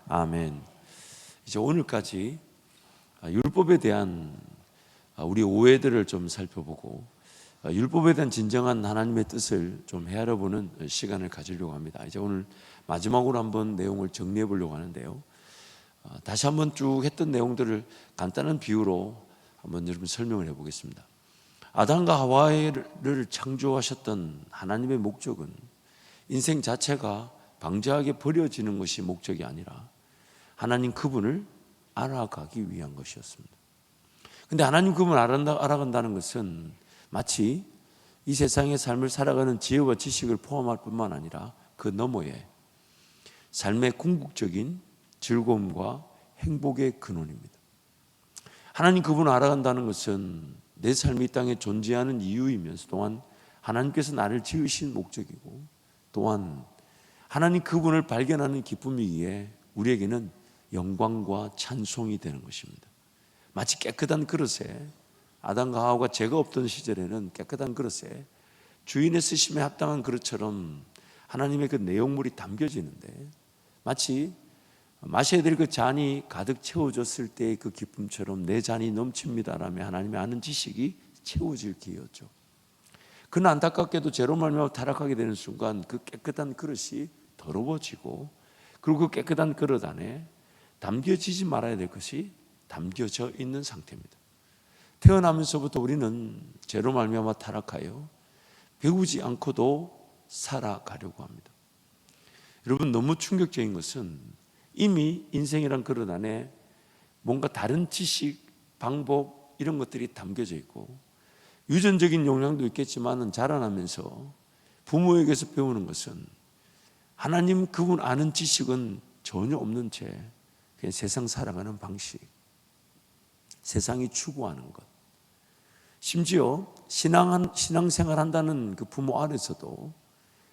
아멘. 이제 오늘까지 율법에 대한 우리 오해들을 좀 살펴보고 율법에 대한 진정한 하나님의 뜻을 좀 헤아려보는 시간을 가지려고 합니다. 이제 오늘 마지막으로 한번 내용을 정리해 보려고 하는데요. 다시 한번 쭉 했던 내용들을 간단한 비유로 한번 여러분 설명을 해보겠습니다. 아담과 하와를 창조하셨던 하나님의 목적은 인생 자체가 방자하게 버려지는 것이 목적이 아니라 하나님 그분을 알아가기 위한 것이었습니다. 그런데 하나님 그분을 알아간다는 것은 마치 이 세상의 삶을 살아가는 지혜와 지식을 포함할 뿐만 아니라 그 너머에 삶의 궁극적인 즐거움과 행복의 근원입니다. 하나님 그분을 알아간다는 것은 내 삶이 이 땅에 존재하는 이유이면서 또한 하나님께서 나를 지으신 목적이고 또한 하나님 그분을 발견하는 기쁨이기에 우리에게는 영광과 찬송이 되는 것입니다. 마치 깨끗한 그릇에 아담과 하와가 죄가 없던 시절에는 깨끗한 그릇에 주인의 쓰심에 합당한 그릇처럼 하나님의 그 내용물이 담겨지는데 마치 마셔야 될 그 잔이 가득 채워졌을 때의 그 기쁨처럼 내 잔이 넘칩니다라며 하나님의 아는 지식이 채워질 기회였죠. 그는 안타깝게도 죄로 말미암아 타락하게 되는 순간 그 깨끗한 그릇이 더러워지고 그리고 그 깨끗한 그릇 안에 담겨지지 말아야 될 것이 담겨져 있는 상태입니다. 태어나면서부터 우리는 죄로 말미암아 타락하여 배우지 않고도 살아가려고 합니다. 여러분, 너무 충격적인 것은 이미 인생이란 그릇 안에 뭔가 다른 지식, 방법 이런 것들이 담겨져 있고 유전적인 영향도 있겠지만 자라나면서 부모에게서 배우는 것은 하나님 그분 아는 지식은 전혀 없는 채 그냥 세상 살아가는 방식, 세상이 추구하는 것, 심지어 신앙생활 한다는 그 부모 아래서도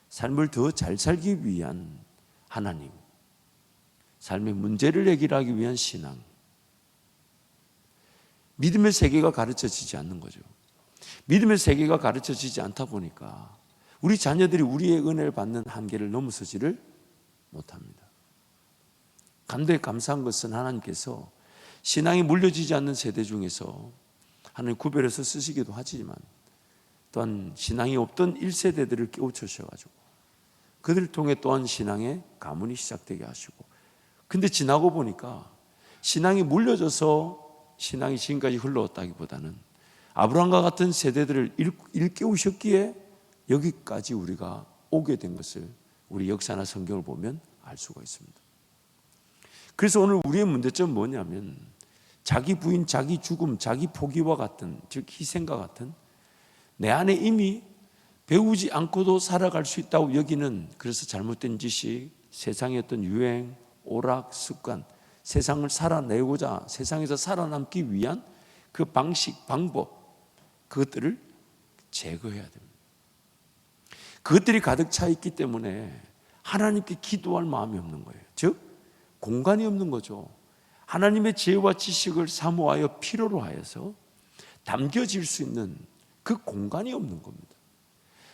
삶을 더 잘 살기 위한 하나님, 삶의 문제를 해결하기 위한 신앙, 믿음의 세계가 가르쳐지지 않는 거죠. 믿음의 세계가 가르쳐지지 않다 보니까 우리 자녀들이 우리의 은혜를 받는 한계를 넘어서지를 못합니다. 감사에 감사한 것은 하나님께서 신앙이 물려지지 않는 세대 중에서 하나님 구별해서 쓰시기도 하지만 또한 신앙이 없던 1세대들을 깨우쳐주셔가지고 그들을 통해 또한 신앙의 가문이 시작되게 하시고 근데 지나고 보니까 신앙이 물려져서 신앙이 지금까지 흘러왔다기보다는 아브라함과 같은 세대들을 일깨우셨기에 여기까지 우리가 오게 된 것을 우리 역사나 성경을 보면 알 수가 있습니다. 그래서 오늘 우리의 문제점은 뭐냐면 자기 부인, 자기 죽음, 자기 포기와 같은 즉 희생과 같은 내 안에 이미 배우지 않고도 살아갈 수 있다고 여기는 그래서 잘못된 지식, 세상의 어떤 유행, 오락, 습관, 세상을 살아내고자 세상에서 살아남기 위한 그 방식, 방법 그것들을 제거해야 됩니다. 그것들이 가득 차 있기 때문에 하나님께 기도할 마음이 없는 거예요. 즉 공간이 없는 거죠. 하나님의 지혜와 지식을 사모하여 필요로 하여서 담겨질 수 있는 그 공간이 없는 겁니다.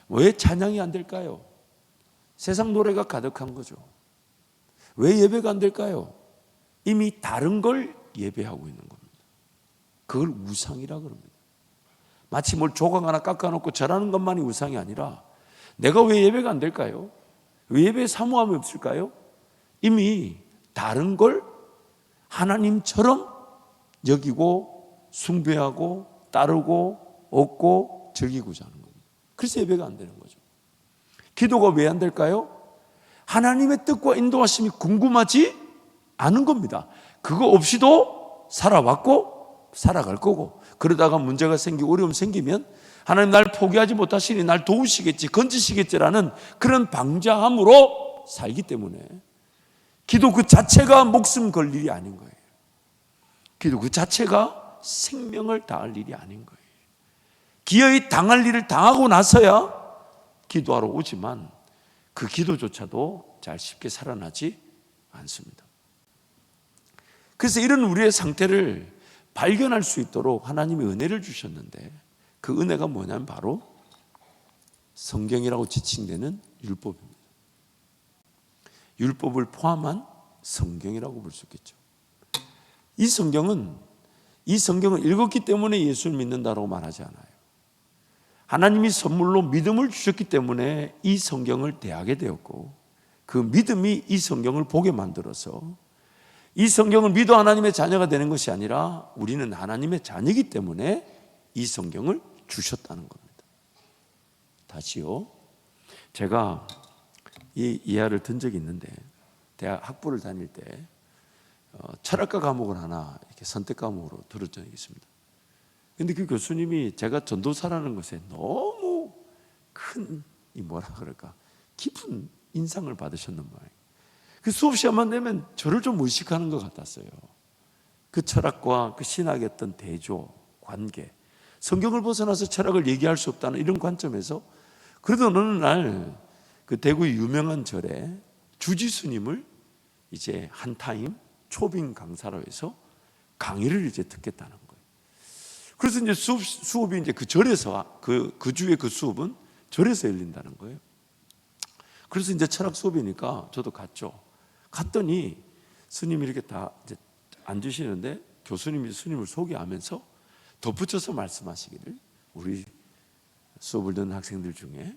왜 찬양이 안 될까요? 세상 노래가 가득한 거죠. 왜 예배가 안 될까요? 이미 다른 걸 예배하고 있는 겁니다. 그걸 우상이라 그럽니다. 마치 뭘 조각 하나 깎아놓고 절하는 것만이 우상이 아니라 내가 왜 예배가 안 될까요? 왜 예배에 사모함이 없을까요? 이미 다른 걸 하나님처럼 여기고 숭배하고 따르고 얻고 즐기고자 하는 겁니다. 그래서 예배가 안 되는 거죠. 기도가 왜 안 될까요? 하나님의 뜻과 인도하심이 궁금하지 않은 겁니다. 그거 없이도 살아왔고 살아갈 거고 그러다가 문제가 생기고 어려움 생기면 하나님 날 포기하지 못하시니 날 도우시겠지 건지시겠지라는 그런 방자함으로 살기 때문에 기도 그 자체가 목숨 걸 일이 아닌 거예요. 기도 그 자체가 생명을 다할 일이 아닌 거예요. 기어이 당할 일을 당하고 나서야 기도하러 오지만 그 기도조차도 잘 쉽게 살아나지 않습니다. 그래서 이런 우리의 상태를 발견할 수 있도록 하나님이 은혜를 주셨는데 그 은혜가 뭐냐면 바로 성경이라고 지칭되는 율법입니다. 율법을 포함한 성경이라고 볼 수 있겠죠. 이 성경은 읽었기 때문에 예수를 믿는다고 말하지 않아요. 하나님이 선물로 믿음을 주셨기 때문에 이 성경을 대하게 되었고, 그 믿음이 이 성경을 보게 만들어서 이 성경을 믿어 하나님의 자녀가 되는 것이 아니라 우리는 하나님의 자녀이기 때문에 이 성경을 주셨다는 겁니다. 다시요, 제가 이 이야를 든 적이 있는데, 대학 학부를 다닐 때 철학과 과목을 하나 이렇게 선택 과목으로 들은 적이 있습니다. 근데 그 교수님이 제가 전도사라는 것에 너무 큰 깊은 인상을 받으셨는 모양이에요. 그 수업 시간만 되면 저를 좀 의식하는 것 같았어요. 그 철학과 그 신학의 어떤 대조, 관계, 성경을 벗어나서 철학을 얘기할 수 없다는 이런 관점에서, 그래도 어느 날 그 대구의 유명한 절에 주지스님을 이제 한 타임 초빙 강사로 해서 강의를 이제 듣겠다는 거예요. 그래서 이제 수업이 이제 그 절에서 그 주의 그 수업은 절에서 열린다는 거예요. 그래서 이제 철학 수업이니까 저도 갔죠. 갔더니 스님이 이렇게 다 이제 앉으시는데 교수님이 스님을 소개하면서 덧붙여서 말씀하시기를, 우리 수업을 듣는 학생들 중에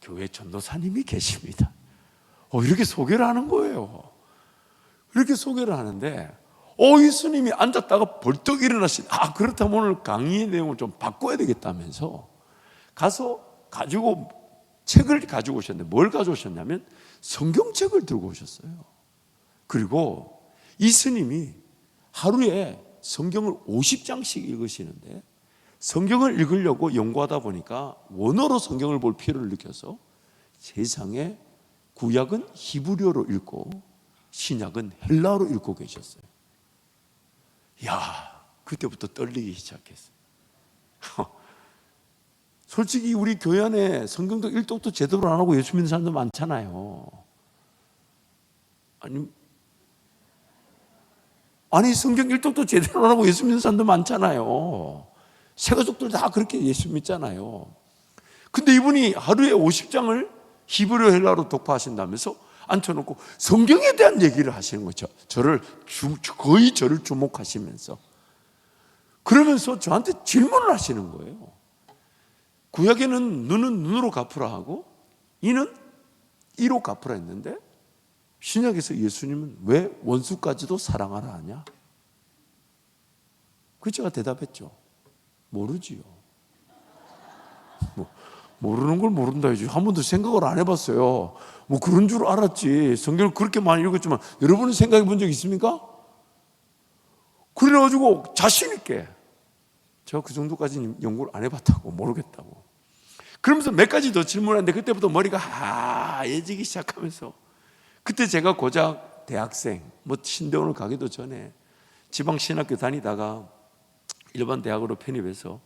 교회 전도사님이 계십니다. 이렇게 소개를 하는 거예요. 이렇게 소개를 하는데 이 스님이 앉았다가 벌떡 일어나신, 그렇다면 오늘 강의의 내용을 좀 바꿔야 되겠다면서 가서 책을 가지고 오셨는데, 뭘 가져오셨냐면 성경책을 들고 오셨어요. 그리고 이 스님이 하루에 성경을 50장씩 읽으시는데, 성경을 읽으려고 연구하다 보니까 원어로 성경을 볼 필요를 느껴서 세상에 구약은 히브리어로 읽고 신약은 헬라어로 읽고 계셨어요. 그때부터 떨리기 시작했어요. 솔직히 우리 교회 안에 성경도 일독도 제대로 안 하고 예수 믿는 사람도 많잖아요. 아니 성경 일독도 제대로 안 하고 예수 믿는 사람도 많잖아요. 새가족들 다 그렇게 예수 믿잖아요. 근데 이분이 하루에 50장을 히브리어 헬라어로 독파하신다면서 앉혀놓고 성경에 대한 얘기를 하시는 거죠. 거의 저를 주목하시면서, 그러면서 저한테 질문을 하시는 거예요. 구약에는 눈은 눈으로 갚으라 하고 이는 이로 갚으라 했는데, 신약에서 예수님은 왜 원수까지도 사랑하라 하냐? 그 제가 대답했죠. 모르지요. 모르는 걸 모른다. 한 번도 생각을 안 해봤어요. 그런 줄 알았지. 성경을 그렇게 많이 읽었지만 여러분은 생각해 본 적 있습니까? 그래가지고 자신 있게 제가 그 정도까지는 연구를 안 해봤다고, 모르겠다고. 그러면서 몇 가지 더 질문했는데 그때부터 머리가 하얘지기 시작하면서, 그때 제가 고작 대학생, 신대원을 가기도 전에 지방신학교 다니다가 일반 대학으로 편입해서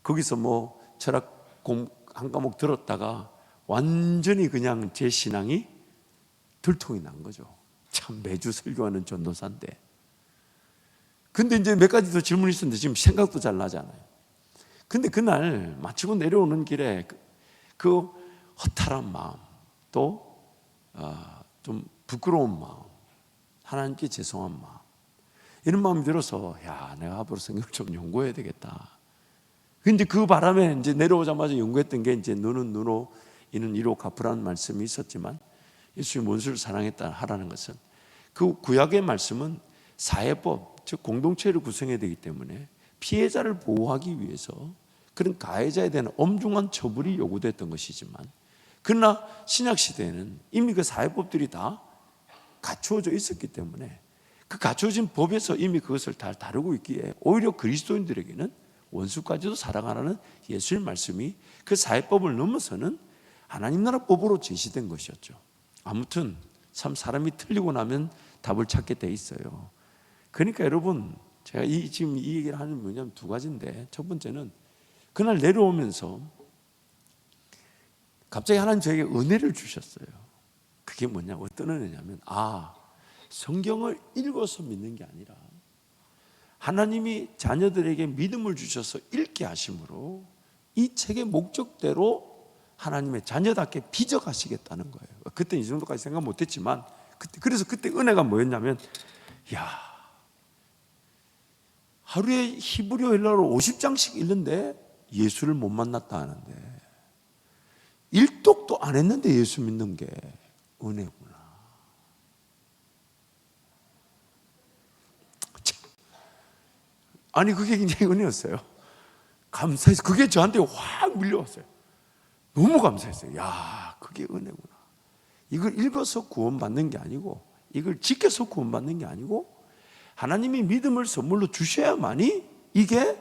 거기서 철학 한 과목 들었다가 완전히 그냥 제 신앙이 들통이 난 거죠. 참 매주 설교하는 전도사인데. 근데 이제 몇 가지 더 질문이 있었는데 지금 생각도 잘 나잖아요. 근데 그날 마치고 내려오는 길에 그 허탈한 마음, 또 좀 부끄러운 마음, 하나님께 죄송한 마음, 이런 마음이 들어서 내가 앞으로 성경을 좀 연구해야 되겠다. 근데 그 바람에 이제 내려오자마자 연구했던 게 이제 눈은 눈으로 이는 이로 갚으라는 말씀이 있었지만, 예수의 원수를 사랑했다 하라는 것은, 그 구약의 말씀은 사회법, 즉 공동체를 구성해야 되기 때문에 피해자를 보호하기 위해서 그런 가해자에 대한 엄중한 처벌이 요구됐던 것이지만, 그러나 신약 시대에는 이미 그 사회법들이 다 갖추어져 있었기 때문에 그 갖추어진 법에서 이미 그것을 다 다루고 있기에 오히려 그리스도인들에게는 원수까지도 사랑하라는 예수의 말씀이 그 사회법을 넘어서는 하나님 나라 법으로 제시된 것이었죠. 아무튼 참 사람이 틀리고 나면 답을 찾게 돼 있어요. 그러니까 여러분, 제가 지금 이 얘기를 하는 게 뭐냐면 두 가지인데, 첫 번째는 그날 내려오면서 갑자기 하나님 저에게 은혜를 주셨어요. 그게 뭐냐, 어떤 은혜냐면 성경을 읽어서 믿는 게 아니라 하나님이 자녀들에게 믿음을 주셔서 읽게 하심으로 이 책의 목적대로 하나님의 자녀답게 빚어가시겠다는 거예요. 그때 이 정도까지 생각 못했지만 그래서 그때 은혜가 뭐였냐면, 야, 하루에 히브리어 헬라어로 50장씩 읽는데 예수를 못 만났다 하는데, 일독도 안 했는데 예수 믿는 게 은혜구나. 아니, 그게 굉장히 은혜였어요. 감사해서 그게 저한테 확 밀려왔어요. 너무 감사했어요. 야, 그게 은혜구나. 이걸 읽어서 구원받는 게 아니고, 이걸 지켜서 구원받는 게 아니고, 하나님이 믿음을 선물로 주셔야만이 이게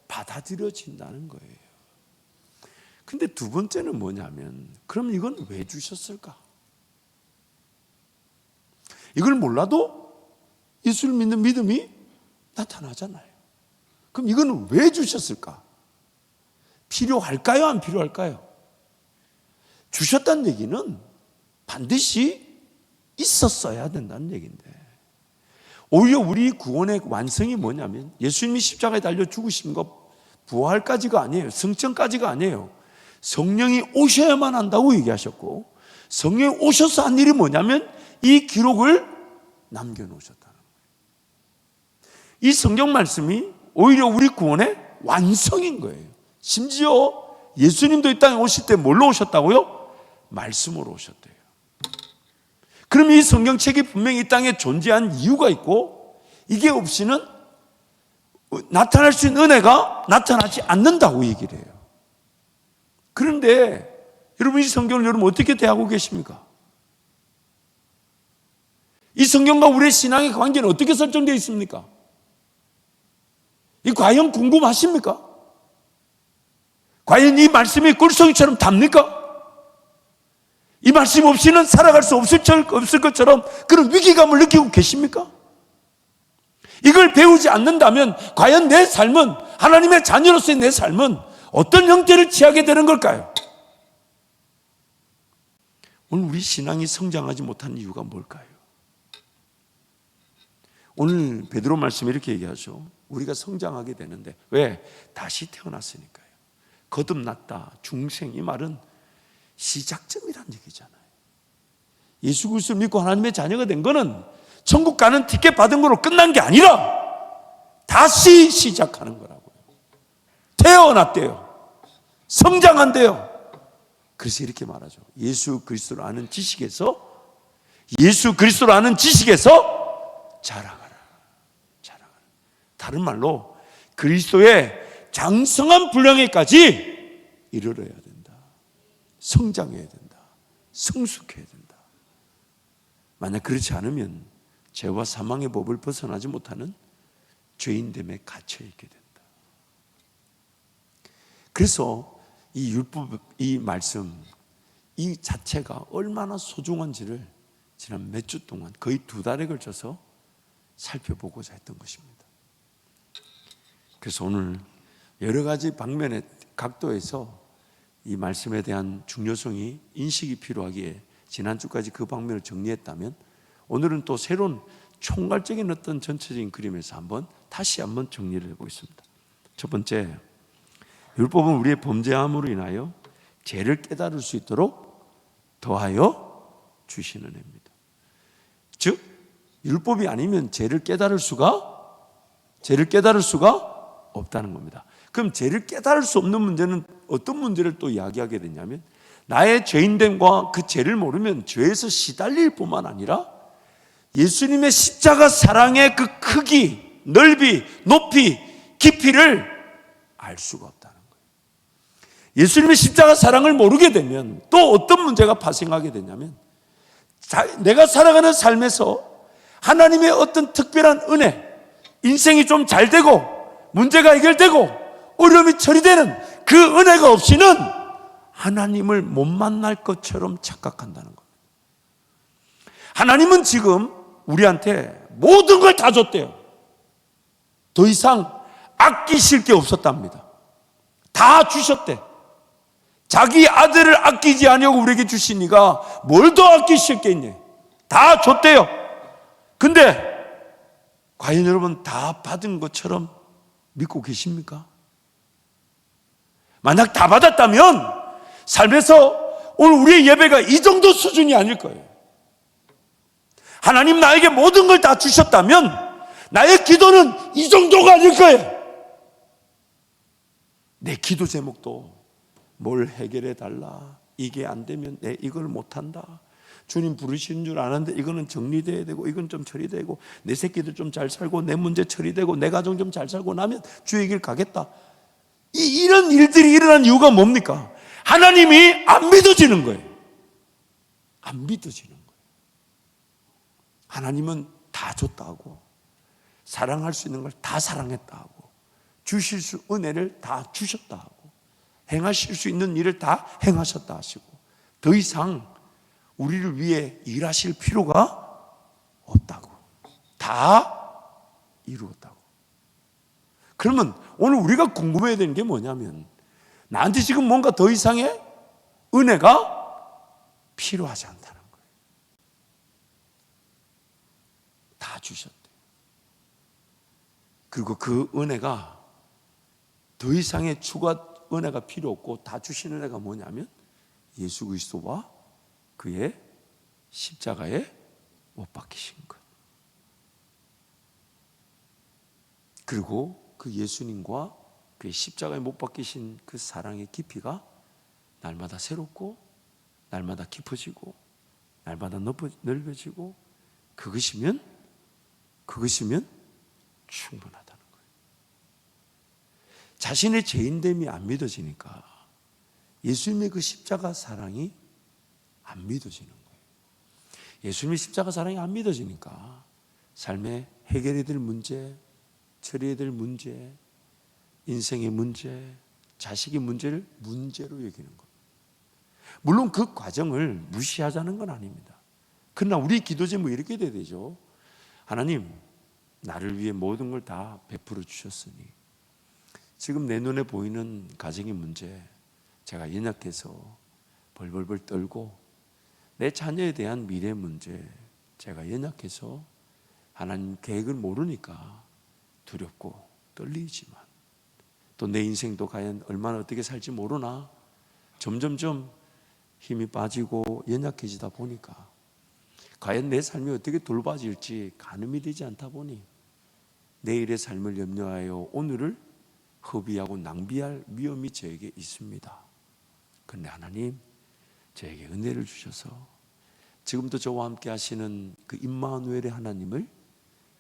받아들여진다는 거예요. 근데 두 번째는 뭐냐면, 그럼 이건 왜 주셨을까? 이걸 몰라도 예수를 믿는 믿음이 나타나잖아요. 그럼 이건 왜 주셨을까? 필요할까요? 안 필요할까요? 주셨다는 얘기는 반드시 있었어야 된다는 얘기인데, 오히려 우리 구원의 완성이 뭐냐면, 예수님이 십자가에 달려 죽으신 것 부활까지가 아니에요. 승천까지가 아니에요. 성령이 오셔야만 한다고 얘기하셨고, 성령이 오셔서 한 일이 뭐냐면 이 기록을 남겨놓으셨다는 거예요. 이 성경 말씀이 오히려 우리 구원의 완성인 거예요. 심지어 예수님도 이 땅에 오실 때 뭘로 오셨다고요? 말씀으로 오셨대요. 그럼 이 성경책이 분명히 이 땅에 존재한 이유가 있고, 이게 없이는 나타날 수 있는 은혜가 나타나지 않는다고 얘기를 해요. 그런데 여러분, 이 성경을 여러분 어떻게 대하고 계십니까? 이 성경과 우리의 신앙의 관계는 어떻게 설정되어 있습니까? 이 과연 궁금하십니까? 과연 이 말씀이 꿀송이처럼 답니까? 이 말씀 없이는 살아갈 수 없을 것처럼 그런 위기감을 느끼고 계십니까? 이걸 배우지 않는다면 과연 내 삶은, 하나님의 자녀로서의 내 삶은 어떤 형태를 취하게 되는 걸까요? 오늘 우리 신앙이 성장하지 못한 이유가 뭘까요? 오늘 베드로 말씀에 이렇게 얘기하죠. 우리가 성장하게 되는데, 왜? 다시 태어났으니까요. 거듭났다, 중생, 이 말은 시작점이란 얘기잖아요. 예수 그리스도를 믿고 하나님의 자녀가 된 거는 천국 가는 티켓 받은 거로 끝난 게 아니라 다시 시작하는 거라고요. 태어났대요. 성장한대요. 그래서 이렇게 말하죠. 예수 그리스도를 아는 지식에서 자라가라. 다른 말로 그리스도의 장성한 분량에까지 이르러야 된다. 성장해야 된다. 성숙해야 된다. 만약 그렇지 않으면 죄와 사망의 법을 벗어나지 못하는 죄인됨에 갇혀있게 된다. 그래서 이 율법, 이 말씀, 이 자체가 얼마나 소중한지를 지난 몇 주 동안, 거의 2달에 걸쳐서 살펴보고자 했던 것입니다. 그래서 오늘 여러 가지 방면의 각도에서 이 말씀에 대한 중요성이 인식이 필요하기에 지난주까지 그 방면을 정리했다면, 오늘은 또 새로운 총괄적인 어떤 전체적인 그림에서 다시 한번 정리를 해보겠습니다. 첫 번째, 율법은 우리의 범죄함으로 인하여 죄를 깨달을 수 있도록 더하여 주시는 애입니다. 즉, 율법이 아니면 죄를 깨달을 수가 없다는 겁니다. 그럼 죄를 깨달을 수 없는 문제는 어떤 문제를 또 이야기하게 되냐면, 나의 죄인됨과 그 죄를 모르면 죄에서 시달릴 뿐만 아니라 예수님의 십자가 사랑의 그 크기, 넓이, 높이, 깊이를 알 수가 없다는 거예요. 예수님의 십자가 사랑을 모르게 되면 또 어떤 문제가 발생하게 되냐면, 내가 살아가는 삶에서 하나님의 어떤 특별한 은혜, 인생이 좀 잘 되고 문제가 해결되고 어려움이 처리되는 그 은혜가 없이는 하나님을 못 만날 것처럼 착각한다는 겁니다. 하나님은 지금 우리한테 모든 걸 다 줬대요. 더 이상 아끼실 게 없었답니다. 다 주셨대. 자기 아들을 아끼지 아니하고 우리에게 주시니가 뭘 더 아끼실 게 있냐. 다 줬대요. 근데 과연 여러분 다 받은 것처럼 믿고 계십니까? 만약 다 받았다면 삶에서 오늘 우리의 예배가 이 정도 수준이 아닐 거예요. 하나님 나에게 모든 걸 다 주셨다면 나의 기도는 이 정도가 아닐 거예요. 내 기도 제목도 뭘 해결해 달라, 이게 안 되면 내 이걸 못한다, 주님 부르시는 줄 아는데 이거는 정리돼야 되고 이건 좀 처리되고 내 새끼들 좀 잘 살고 내 문제 처리되고 내 가정 좀 잘 살고 나면 주의 길 가겠다. 이런 일들이 일어난 이유가 뭡니까? 하나님이 안 믿어지는 거예요. 안 믿어지는 거예요. 하나님은 다 줬다고, 사랑할 수 있는 걸 다 사랑했다고, 주실 수 은혜를 다 주셨다고, 행하실 수 있는 일을 다 행하셨다 하시고 더 이상 우리를 위해 일하실 필요가 없다고, 다 이루었다고. 그러면 오늘 우리가 궁금해야 되는 게 뭐냐면, 나한테 지금 뭔가 더 이상의 은혜가 필요하지 않다는 거예요. 다 주셨대요. 그리고 그 은혜가 더 이상의 추가 은혜가 필요 없고 다 주신 은혜가 뭐냐면 예수 그리스도와 그의 십자가에 못 박히신 것, 그리고 그 예수님과 그의 십자가에 못 박히신 그 사랑의 깊이가 날마다 새롭고 날마다 깊어지고 날마다 넓어지고, 그것이면 충분하다는 거예요. 자신의 죄인됨이 안 믿어지니까 예수님의 그 십자가 사랑이 안 믿어지는 거예요. 예수님의 십자가 사랑이 안 믿어지니까 삶에 해결해야 될 문제, 처리해야 될 문제, 인생의 문제, 자식의 문제를 문제로 여기는 겁니다. 물론 그 과정을 무시하자는 건 아닙니다. 그러나 우리 기도 제목 이렇게 돼야 되죠. 하나님, 나를 위해 모든 걸 다 베풀어 주셨으니 지금 내 눈에 보이는 가정의 문제, 제가 연약해서 벌벌벌 떨고, 내 자녀에 대한 미래 문제, 제가 연약해서 하나님 계획을 모르니까 두렵고 떨리지만, 또 내 인생도 과연 얼마나 어떻게 살지 모르나 점점점 힘이 빠지고 연약해지다 보니까 과연 내 삶이 어떻게 돌봐질지 가늠이 되지 않다 보니 내일의 삶을 염려하여 오늘을 허비하고 낭비할 위험이 저에게 있습니다. 그런데 하나님, 저에게 은혜를 주셔서 지금도 저와 함께 하시는 그 임마누엘의 하나님을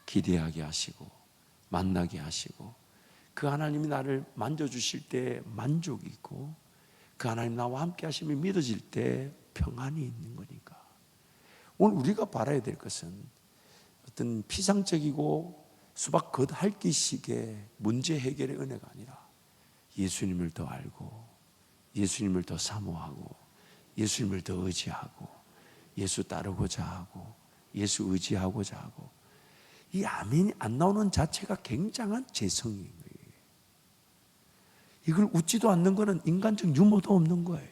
기대하게 하시고 만나게 하시고, 그 하나님이 나를 만져주실 때 만족이 있고 그 하나님 나와 함께 하심이 믿어질 때 평안이 있는 거니까, 오늘 우리가 바라야 될 것은 어떤 피상적이고 수박 겉핥기식의 문제 해결의 은혜가 아니라 예수님을 더 알고 예수님을 더 사모하고 예수님을 더 의지하고 예수 따르고자 하고 예수 의지하고자 하고, 이 아멘이 안 나오는 자체가 굉장한 재성인 거예요. 이걸 웃지도 않는 거는 인간적 유머도 없는 거예요.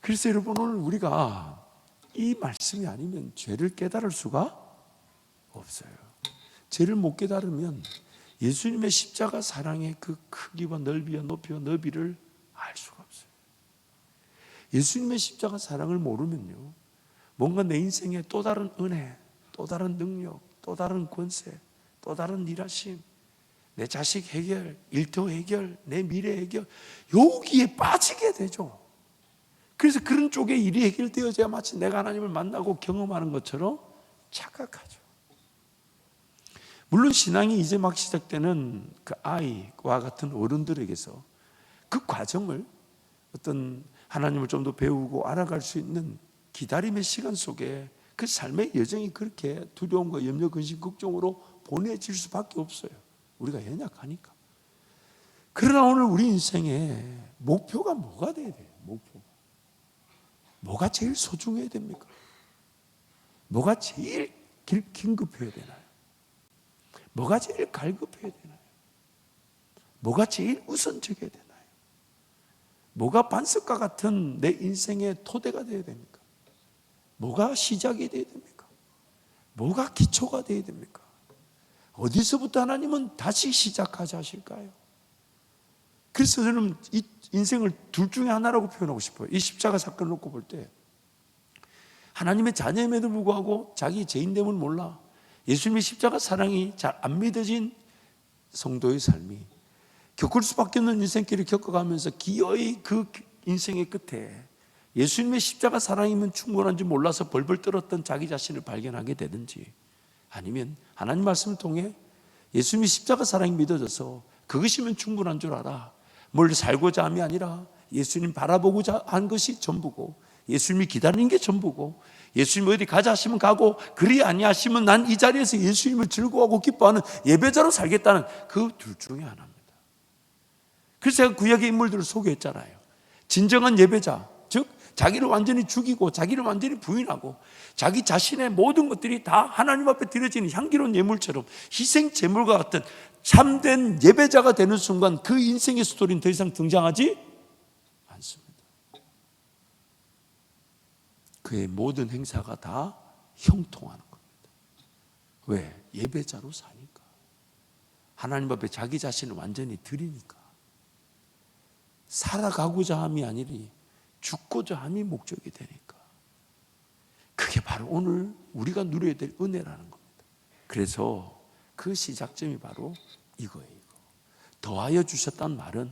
그래서 여러분, 오늘 우리가 이 말씀이 아니면 죄를 깨달을 수가 없어요. 죄를 못 깨달으면 예수님의 십자가 사랑의 그 크기와 넓이와 높이와 너비를 알 수가 없어요. 예수님의 십자가 사랑을 모르면요, 뭔가 내 인생에 또 다른 은혜, 또 다른 능력, 또 다른 권세, 또 다른 일하심, 내 자식 해결, 일터 해결, 내 미래 해결, 여기에 빠지게 되죠. 그래서 그런 쪽에 일이 해결되어져야 마치 내가 하나님을 만나고 경험하는 것처럼 착각하죠. 물론 신앙이 이제 막 시작되는 그 아이와 같은 어른들에게서 그 과정을 어떤 하나님을 좀 더 배우고 알아갈 수 있는 기다림의 시간 속에 그 삶의 여정이 그렇게 두려움과 염려, 근심, 걱정으로 보내질 수밖에 없어요. 우리가 연약하니까. 그러나 오늘 우리 인생의 목표가 뭐가 돼야 돼요? 목표가. 뭐가 제일 소중해야 됩니까? 뭐가 제일 긴급해야 되나요? 뭐가 제일 갈급해야 되나요? 뭐가 제일 우선적이어야 되나요? 뭐가 반석과 같은 내 인생의 토대가 되어야 됩니까? 뭐가 시작이 되어야 됩니까? 뭐가 기초가 되어야 됩니까? 어디서부터 하나님은 다시 시작하자 하실까요? 그래서 저는 이 인생을 둘 중에 하나라고 표현하고 싶어요. 이 십자가 사건을 놓고 볼 때 하나님의 자녀임에도 불구하고 자기 죄인됨을 몰라 예수님의 십자가 사랑이 잘 안 믿어진 성도의 삶이 겪을 수밖에 없는 인생길을 겪어가면서 기어이 그 인생의 끝에 예수님의 십자가 사랑이면 충분한 줄 몰라서 벌벌 떨었던 자기 자신을 발견하게 되든지, 아니면 하나님 말씀을 통해 예수님의 십자가 사랑이 믿어져서 그것이면 충분한 줄 알아. 뭘 살고자 함이 아니라 예수님 바라보고자 한 것이 전부고, 예수님이 기다리는 게 전부고, 예수님 어디 가자 하시면 가고, 그리 아니하시면 난 이 자리에서 예수님을 즐거워하고 기뻐하는 예배자로 살겠다는 그 둘 중에 하나입니다. 그래서 제가 구약의 인물들을 소개했잖아요. 진정한 예배자, 즉 자기를 완전히 죽이고 자기를 완전히 부인하고 자기 자신의 모든 것들이 다 하나님 앞에 드려지는 향기로운 예물처럼 희생 제물과 같은 참된 예배자가 되는 순간 그 인생의 스토리는 더 이상 등장하지 않습니다. 그의 모든 행사가 다 형통하는 겁니다. 왜? 예배자로 사니까. 하나님 앞에 자기 자신을 완전히 드리니까. 살아가고자 함이 아니리 죽고자 함이 목적이 되니까. 그게 바로 오늘 우리가 누려야 될 은혜라는 겁니다. 그래서 그 시작점이 바로 이거예요. 더하여 주셨단 말은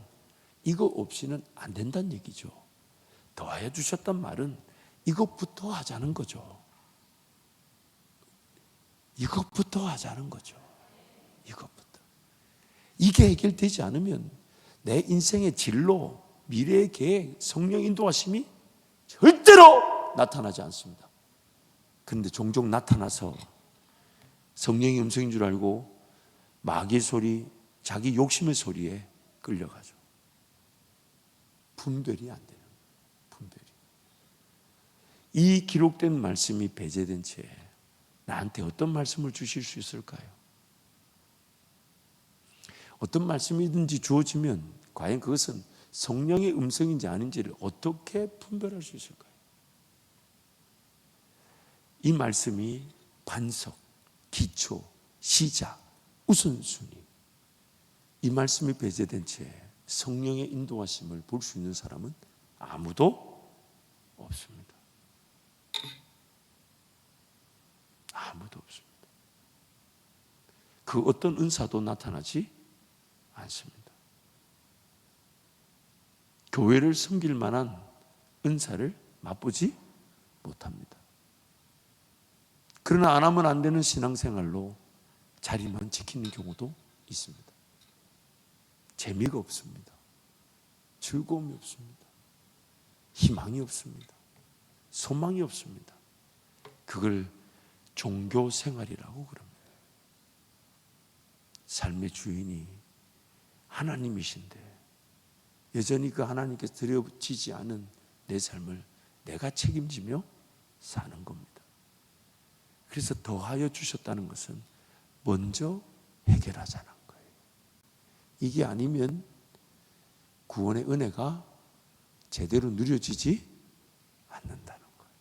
이거 없이는 안 된다는 얘기죠. 더하여 주셨단 말은 이것부터 하자는 거죠. 이것부터 하자는 거죠. 이것부터. 이게 해결되지 않으면 내 인생의 진로, 미래의 계획, 성령 인도하심이 절대로 나타나지 않습니다. 그런데 종종 나타나서 성령의 음성인 줄 알고 마귀의 소리, 자기 욕심의 소리에 끌려가죠. 분별이 안 되는 거예요. 분별이. 이 기록된 말씀이 배제된 채 나한테 어떤 말씀을 주실 수 있을까요? 어떤 말씀이든지 주어지면 과연 그것은 성령의 음성인지 아닌지를 어떻게 분별할 수 있을까요? 이 말씀이 반석, 기초, 시작, 우선순위, 이 말씀이 배제된 채 성령의 인도하심을 볼 수 있는 사람은 아무도 없습니다. 아무도 없습니다. 그 어떤 은사도 나타나지 않습니다. 교회를 섬길 만한 은사를 맛보지 못합니다. 그러나 안 하면 안 되는 신앙생활로 자리만 지키는 경우도 있습니다. 재미가 없습니다. 즐거움이 없습니다. 희망이 없습니다. 소망이 없습니다. 그걸 종교생활이라고 그럽니다. 삶의 주인이 하나님이신데 여전히 그 하나님께서 드려지지 않은 내 삶을 내가 책임지며 사는 겁니다. 그래서 더하여 주셨다는 것은 먼저 해결하자는 거예요. 이게 아니면 구원의 은혜가 제대로 누려지지 않는다는 거예요.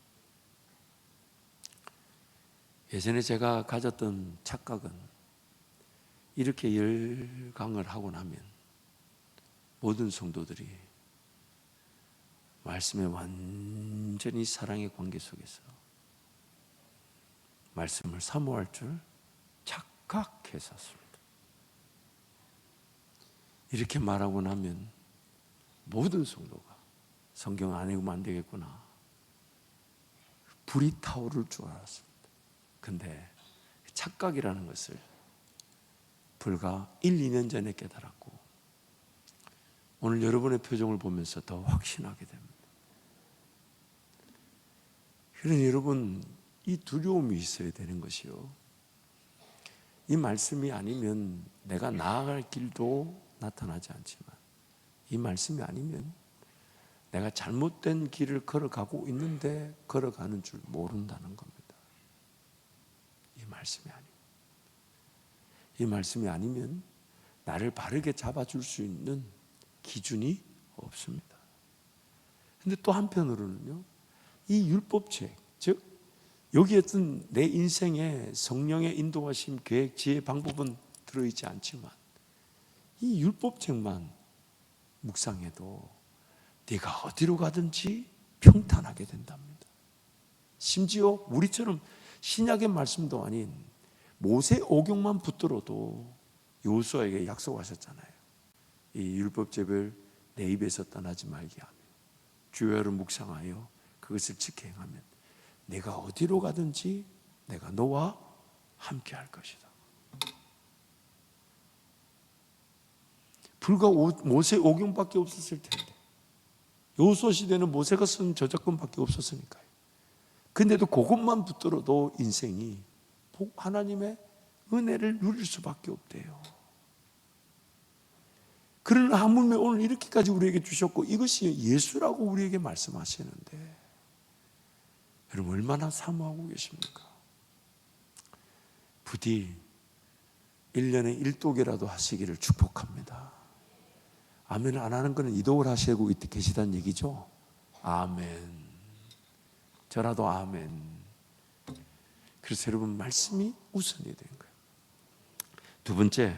예전에 제가 가졌던 착각은 이렇게 열강을 하고 나면 모든 성도들이 말씀에 완전히 사랑의 관계 속에서 말씀을 사모할 줄 착각했었습니다. 이렇게 말하고 나면 모든 성도가 성경 안 읽으면 안 되겠구나, 불이 타오를 줄 알았습니다. 근데 착각이라는 것을 불과 1, 2년 전에 깨달았고 오늘 여러분의 표정을 보면서 더 확신하게 됩니다. 그러니 여러분, 이 두려움이 있어야 되는 것이요, 이 말씀이 아니면 내가 나아갈 길도 나타나지 않지만 이 말씀이 아니면 내가 잘못된 길을 걸어가고 있는데 걸어가는 줄 모른다는 겁니다. 이 말씀이 아니면, 이 말씀이 아니면 나를 바르게 잡아줄 수 있는 기준이 없습니다. 그런데 또 한편으로는요, 이 율법책, 즉 여기에 어떤 내 인생의 성령의 인도하심, 계획, 지혜, 방법은 들어있지 않지만 이 율법책만 묵상해도 네가 어디로 가든지 평탄하게 된답니다. 심지어 우리처럼 신약의 말씀도 아닌 모세 오경만 붙들어도 여호수아에게 약속하셨잖아요. 이 율법책을 내 입에서 떠나지 말게 하며 주야를 묵상하여 그것을 지켜 행하면 내가 어디로 가든지 내가 너와 함께 할 것이다. 불과 모세 오경밖에 없었을 텐데, 여호수아 시대는 모세가 쓴 저작권밖에 없었으니까요. 근데도 그것만 붙들어도 인생이 하나님의 은혜를 누릴 수밖에 없대요. 그러나 하물며 오늘 이렇게까지 우리에게 주셨고 이것이 예수라고 우리에게 말씀하시는데 여러분 얼마나 사모하고 계십니까? 부디 1년에 1독이라도 하시기를 축복합니다. 아멘 안 하는 거는 이독을 하시고 계시다는 얘기죠. 아멘. 저라도 아멘. 그래서 여러분 말씀이 우선이 된 거예요. 두 번째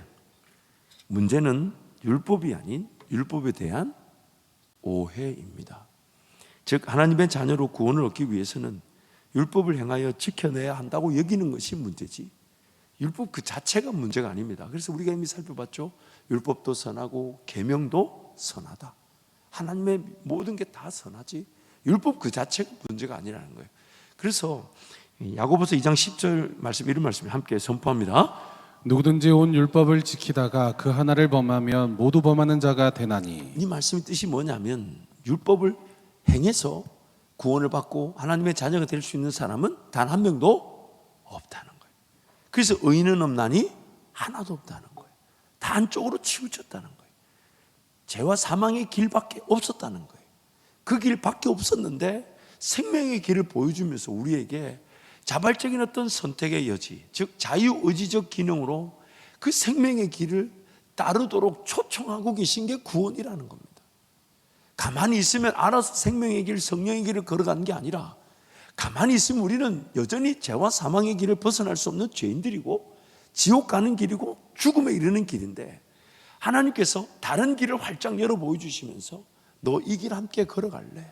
문제는 율법이 아닌 율법에 대한 오해입니다. 즉 하나님의 자녀로 구원을 얻기 위해서는 율법을 행하여 지켜내야 한다고 여기는 것이 문제지 율법 그 자체가 문제가 아닙니다. 그래서 우리가 이미 살펴봤죠. 율법도 선하고 계명도 선하다. 하나님의 모든 게 다 선하지 율법 그 자체가 문제가 아니라는 거예요. 그래서 야고보서 2장 10절 말씀 이런 말씀을 함께 선포합니다. 누구든지 온 율법을 지키다가 그 하나를 범하면 모두 범하는 자가 되나니. 이 말씀의 뜻이 뭐냐면 율법을 행해서 구원을 받고 하나님의 자녀가 될 수 있는 사람은 단 한 명도 없다는 거예요. 그래서 의인은 없나니 하나도 없다는 거예요. 다 한쪽으로 치우쳤다는 거예요. 죄와 사망의 길밖에 없었다는 거예요. 그 길밖에 없었는데 생명의 길을 보여주면서 우리에게 자발적인 어떤 선택의 여지, 즉 자유의지적 기능으로 그 생명의 길을 따르도록 초청하고 계신 게 구원이라는 겁니다. 가만히 있으면 알아서 생명의 길, 성령의 길을 걸어가는 게 아니라 가만히 있으면 우리는 여전히 죄와 사망의 길을 벗어날 수 없는 죄인들이고 지옥 가는 길이고 죽음에 이르는 길인데 하나님께서 다른 길을 활짝 열어 보여주시면서 너 이 길 함께 걸어갈래?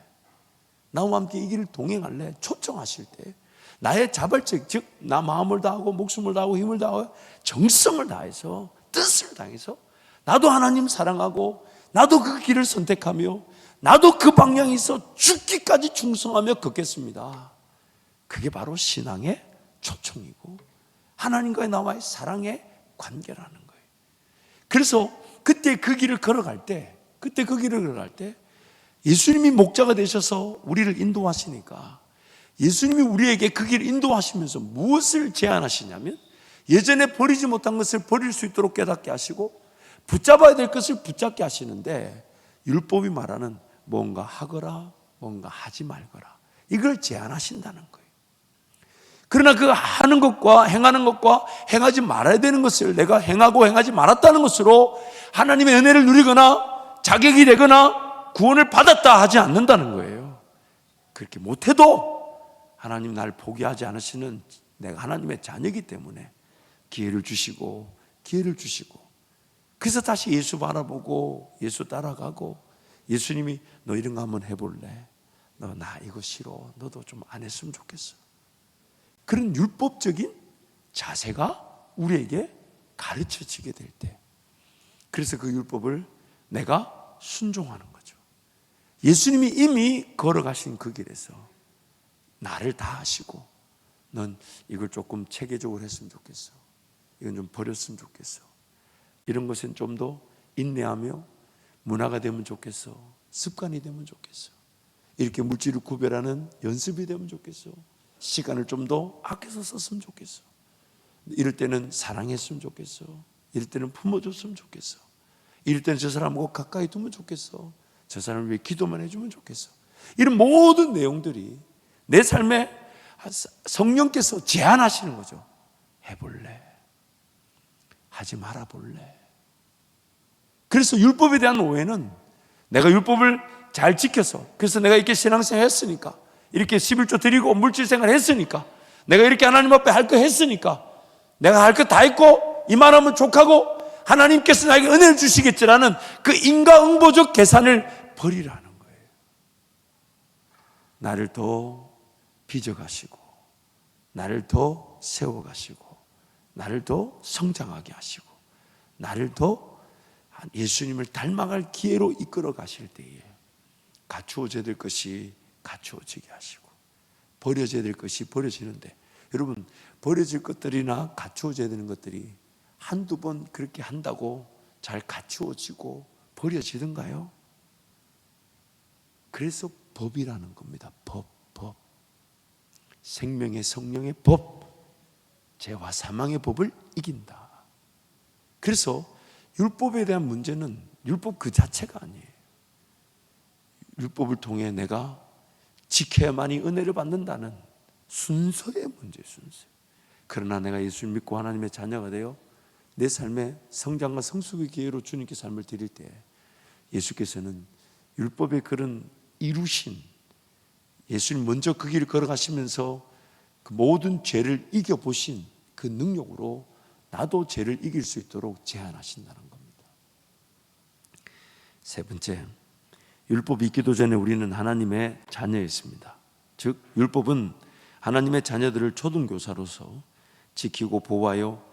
나와 함께 이 길을 동행할래? 초청하실 때 나의 자발적, 즉 나 마음을 다하고 목숨을 다하고 힘을 다하고 정성을 다해서 뜻을 다해서 나도 하나님 사랑하고 나도 그 길을 선택하며 나도 그 방향에서 죽기까지 충성하며 걷겠습니다. 그게 바로 신앙의 초청이고 하나님과의 나와의 사랑의 관계라는 거예요. 그래서 그때 그 길을 걸어갈 때 예수님이 목자가 되셔서 우리를 인도하시니까 예수님이 우리에게 그 길을 인도하시면서 무엇을 제안하시냐면 예전에 버리지 못한 것을 버릴 수 있도록 깨닫게 하시고 붙잡아야 될 것을 붙잡게 하시는데 율법이 말하는 뭔가 하거라 뭔가 하지 말거라 이걸 제안하신다는 거예요. 그러나 그 하는 것과 행하지 말아야 되는 것을 내가 행하고 행하지 말았다는 것으로 하나님의 은혜를 누리거나 자격이 되거나 구원을 받았다 하지 않는다는 거예요. 그렇게 못해도 하나님 나를 포기하지 않으시는 내가 하나님의 자녀이기 때문에 기회를 주시고 그래서 다시 예수 바라보고 예수 따라가고 예수님이 너 이런 거 한번 해볼래? 너 나 이거 싫어. 너도 좀 안 했으면 좋겠어. 그런 율법적인 자세가 우리에게 가르쳐지게 될 때 그래서 그 율법을 내가 순종하는 거죠. 예수님이 이미 걸어가신 그 길에서 나를 다 하시고 넌 이걸 조금 체계적으로 했으면 좋겠어. 이건 좀 버렸으면 좋겠어. 이런 것은 좀 더 인내하며 문화가 되면 좋겠어. 습관이 되면 좋겠어. 이렇게 물질을 구별하는 연습이 되면 좋겠어. 시간을 좀 더 아껴서 썼으면 좋겠어. 이럴 때는 사랑했으면 좋겠어. 이럴 때는 품어줬으면 좋겠어. 이럴 때는 저 사람하고 가까이 두면 좋겠어. 저 사람을 위해 기도만 해주면 좋겠어. 이런 모든 내용들이 내 삶에 성령께서 제안하시는 거죠. 해볼래? 하지 말아볼래? 그래서 율법에 대한 오해는 내가 율법을 잘 지켜서 그래서 내가 이렇게 신앙생활 했으니까 이렇게 11조 드리고 물질생활 했으니까 내가 이렇게 하나님 앞에 할 거 했으니까 내가 할 거 다 했고 이만하면 족하고 하나님께서 나에게 은혜를 주시겠지라는 그 인과응보적 계산을 버리라는 거예요. 나를 더 빚어가시고 나를 더 세워가시고 나를 더 성장하게 하시고 나를 더 예수님을 닮아갈 기회로 이끌어 가실 때에 갖추어져야 될 것이 갖추어지게 하시고 버려져야 될 것이 버려지는데, 여러분, 버려질 것들이나 갖추어져야 되는 것들이 한두 번 그렇게 한다고 잘 갖추어지고 버려지던가요? 그래서 법이라는 겁니다. 법. 생명의 성령의 법, 죄와 사망의 법을 이긴다. 그래서 율법에 대한 문제는 율법 그 자체가 아니에요. 율법을 통해 내가 지켜야만이 은혜를 받는다는 순서의 문제예요. 순서. 그러나 내가 예수를 믿고 하나님의 자녀가 되어 내 삶의 성장과 성숙의 기회로 주님께 삶을 드릴 때 예수께서는 율법의 그런 이루신, 예수님 먼저 그 길을 걸어가시면서 그 모든 죄를 이겨보신 그 능력으로 나도 죄를 이길 수 있도록 제한하신다는 겁니다. 세 번째, 율법이 있기도 전에 우리는 하나님의 자녀였습니다. 즉 율법은 하나님의 자녀들을 초등교사로서 지키고 보호하여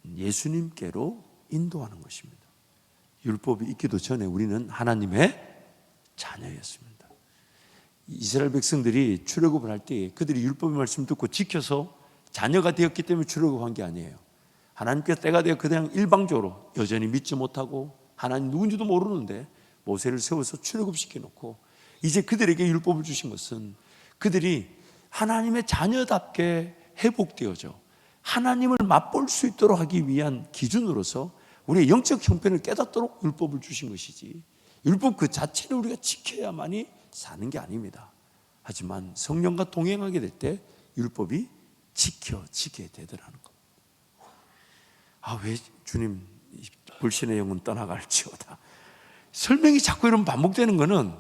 예수님께로 인도하는 것입니다. 율법이 있기도 전에 우리는 하나님의 자녀였습니다. 이스라엘 백성들이 출애굽을 할 때 그들이 율법의 말씀 듣고 지켜서 자녀가 되었기 때문에 출애굽한 게 아니에요. 하나님께서 때가 되어 그냥 일방적으로 여전히 믿지 못하고 하나님 누군지도 모르는데 모세를 세워서 출애굽시켜 놓고 이제 그들에게 율법을 주신 것은 그들이 하나님의 자녀답게 회복되어져 하나님을 맛볼 수 있도록 하기 위한 기준으로서 우리의 영적 형편을 깨닫도록 율법을 주신 것이지, 율법 그 자체를 우리가 지켜야만이 사는 게 아닙니다. 하지만 성령과 동행하게 될 때 율법이 지켜지게 되더라는 겁니다. 왜 주님 불신의 영은 떠나갈지어다. 설명이 자꾸 이런 반복되는 것은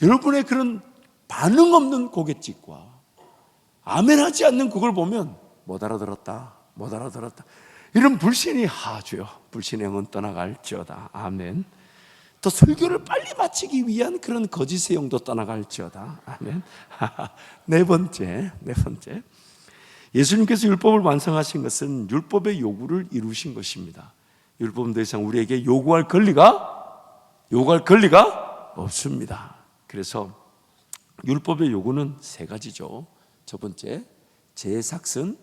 여러분의 그런 반응 없는 고갯짓과 아멘하지 않는 그걸 보면 못 알아들었다 이런 불신이, 주여 불신의 영은 떠나갈지어다, 아멘. 또 설교를 빨리 마치기 위한 그런 거짓의 영도 떠나갈지어다, 아멘. 네 번째, 예수님께서 율법을 완성하신 것은 율법의 요구를 이루신 것입니다. 율법은 더 이상 우리에게 요구할 권리가 없습니다. 그래서 율법의 요구는 세 가지죠. 첫 번째, 죄의 삭슨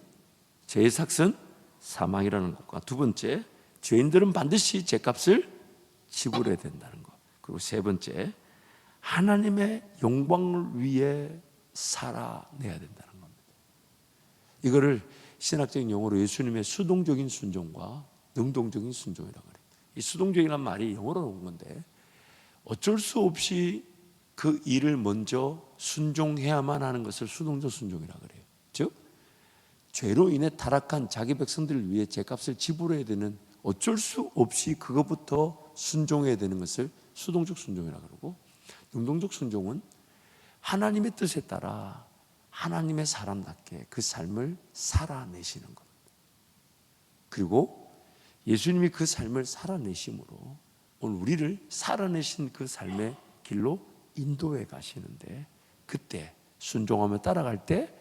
사망이라는 것과, 두 번째, 죄인들은 반드시 죄값을 지불해야 된다는 것, 그리고 세 번째, 하나님의 영광을 위해 살아내야 된다는 겁니다. 이거를 신학적인 용어로 예수님의 수동적인 순종과 능동적인 순종이라고 그래요. 이 수동적이라는 말이 영어로 온 건데 어쩔 수 없이 그 일을 먼저 순종해야만 하는 것을 수동적 순종이라고 그래요. 즉 죄로 인해 타락한 자기 백성들을 위해 죄값을 지불해야 되는, 어쩔 수 없이 그것부터 순종해야 되는 것을 수동적 순종이라고 그러고, 능동적 순종은 하나님의 뜻에 따라 하나님의 사람답게 그 삶을 살아내시는 겁니다. 그리고 예수님이 그 삶을 살아내심으로 오늘 우리를 살아내신 그 삶의 길로 인도해 가시는데, 그때 순종하며 따라갈 때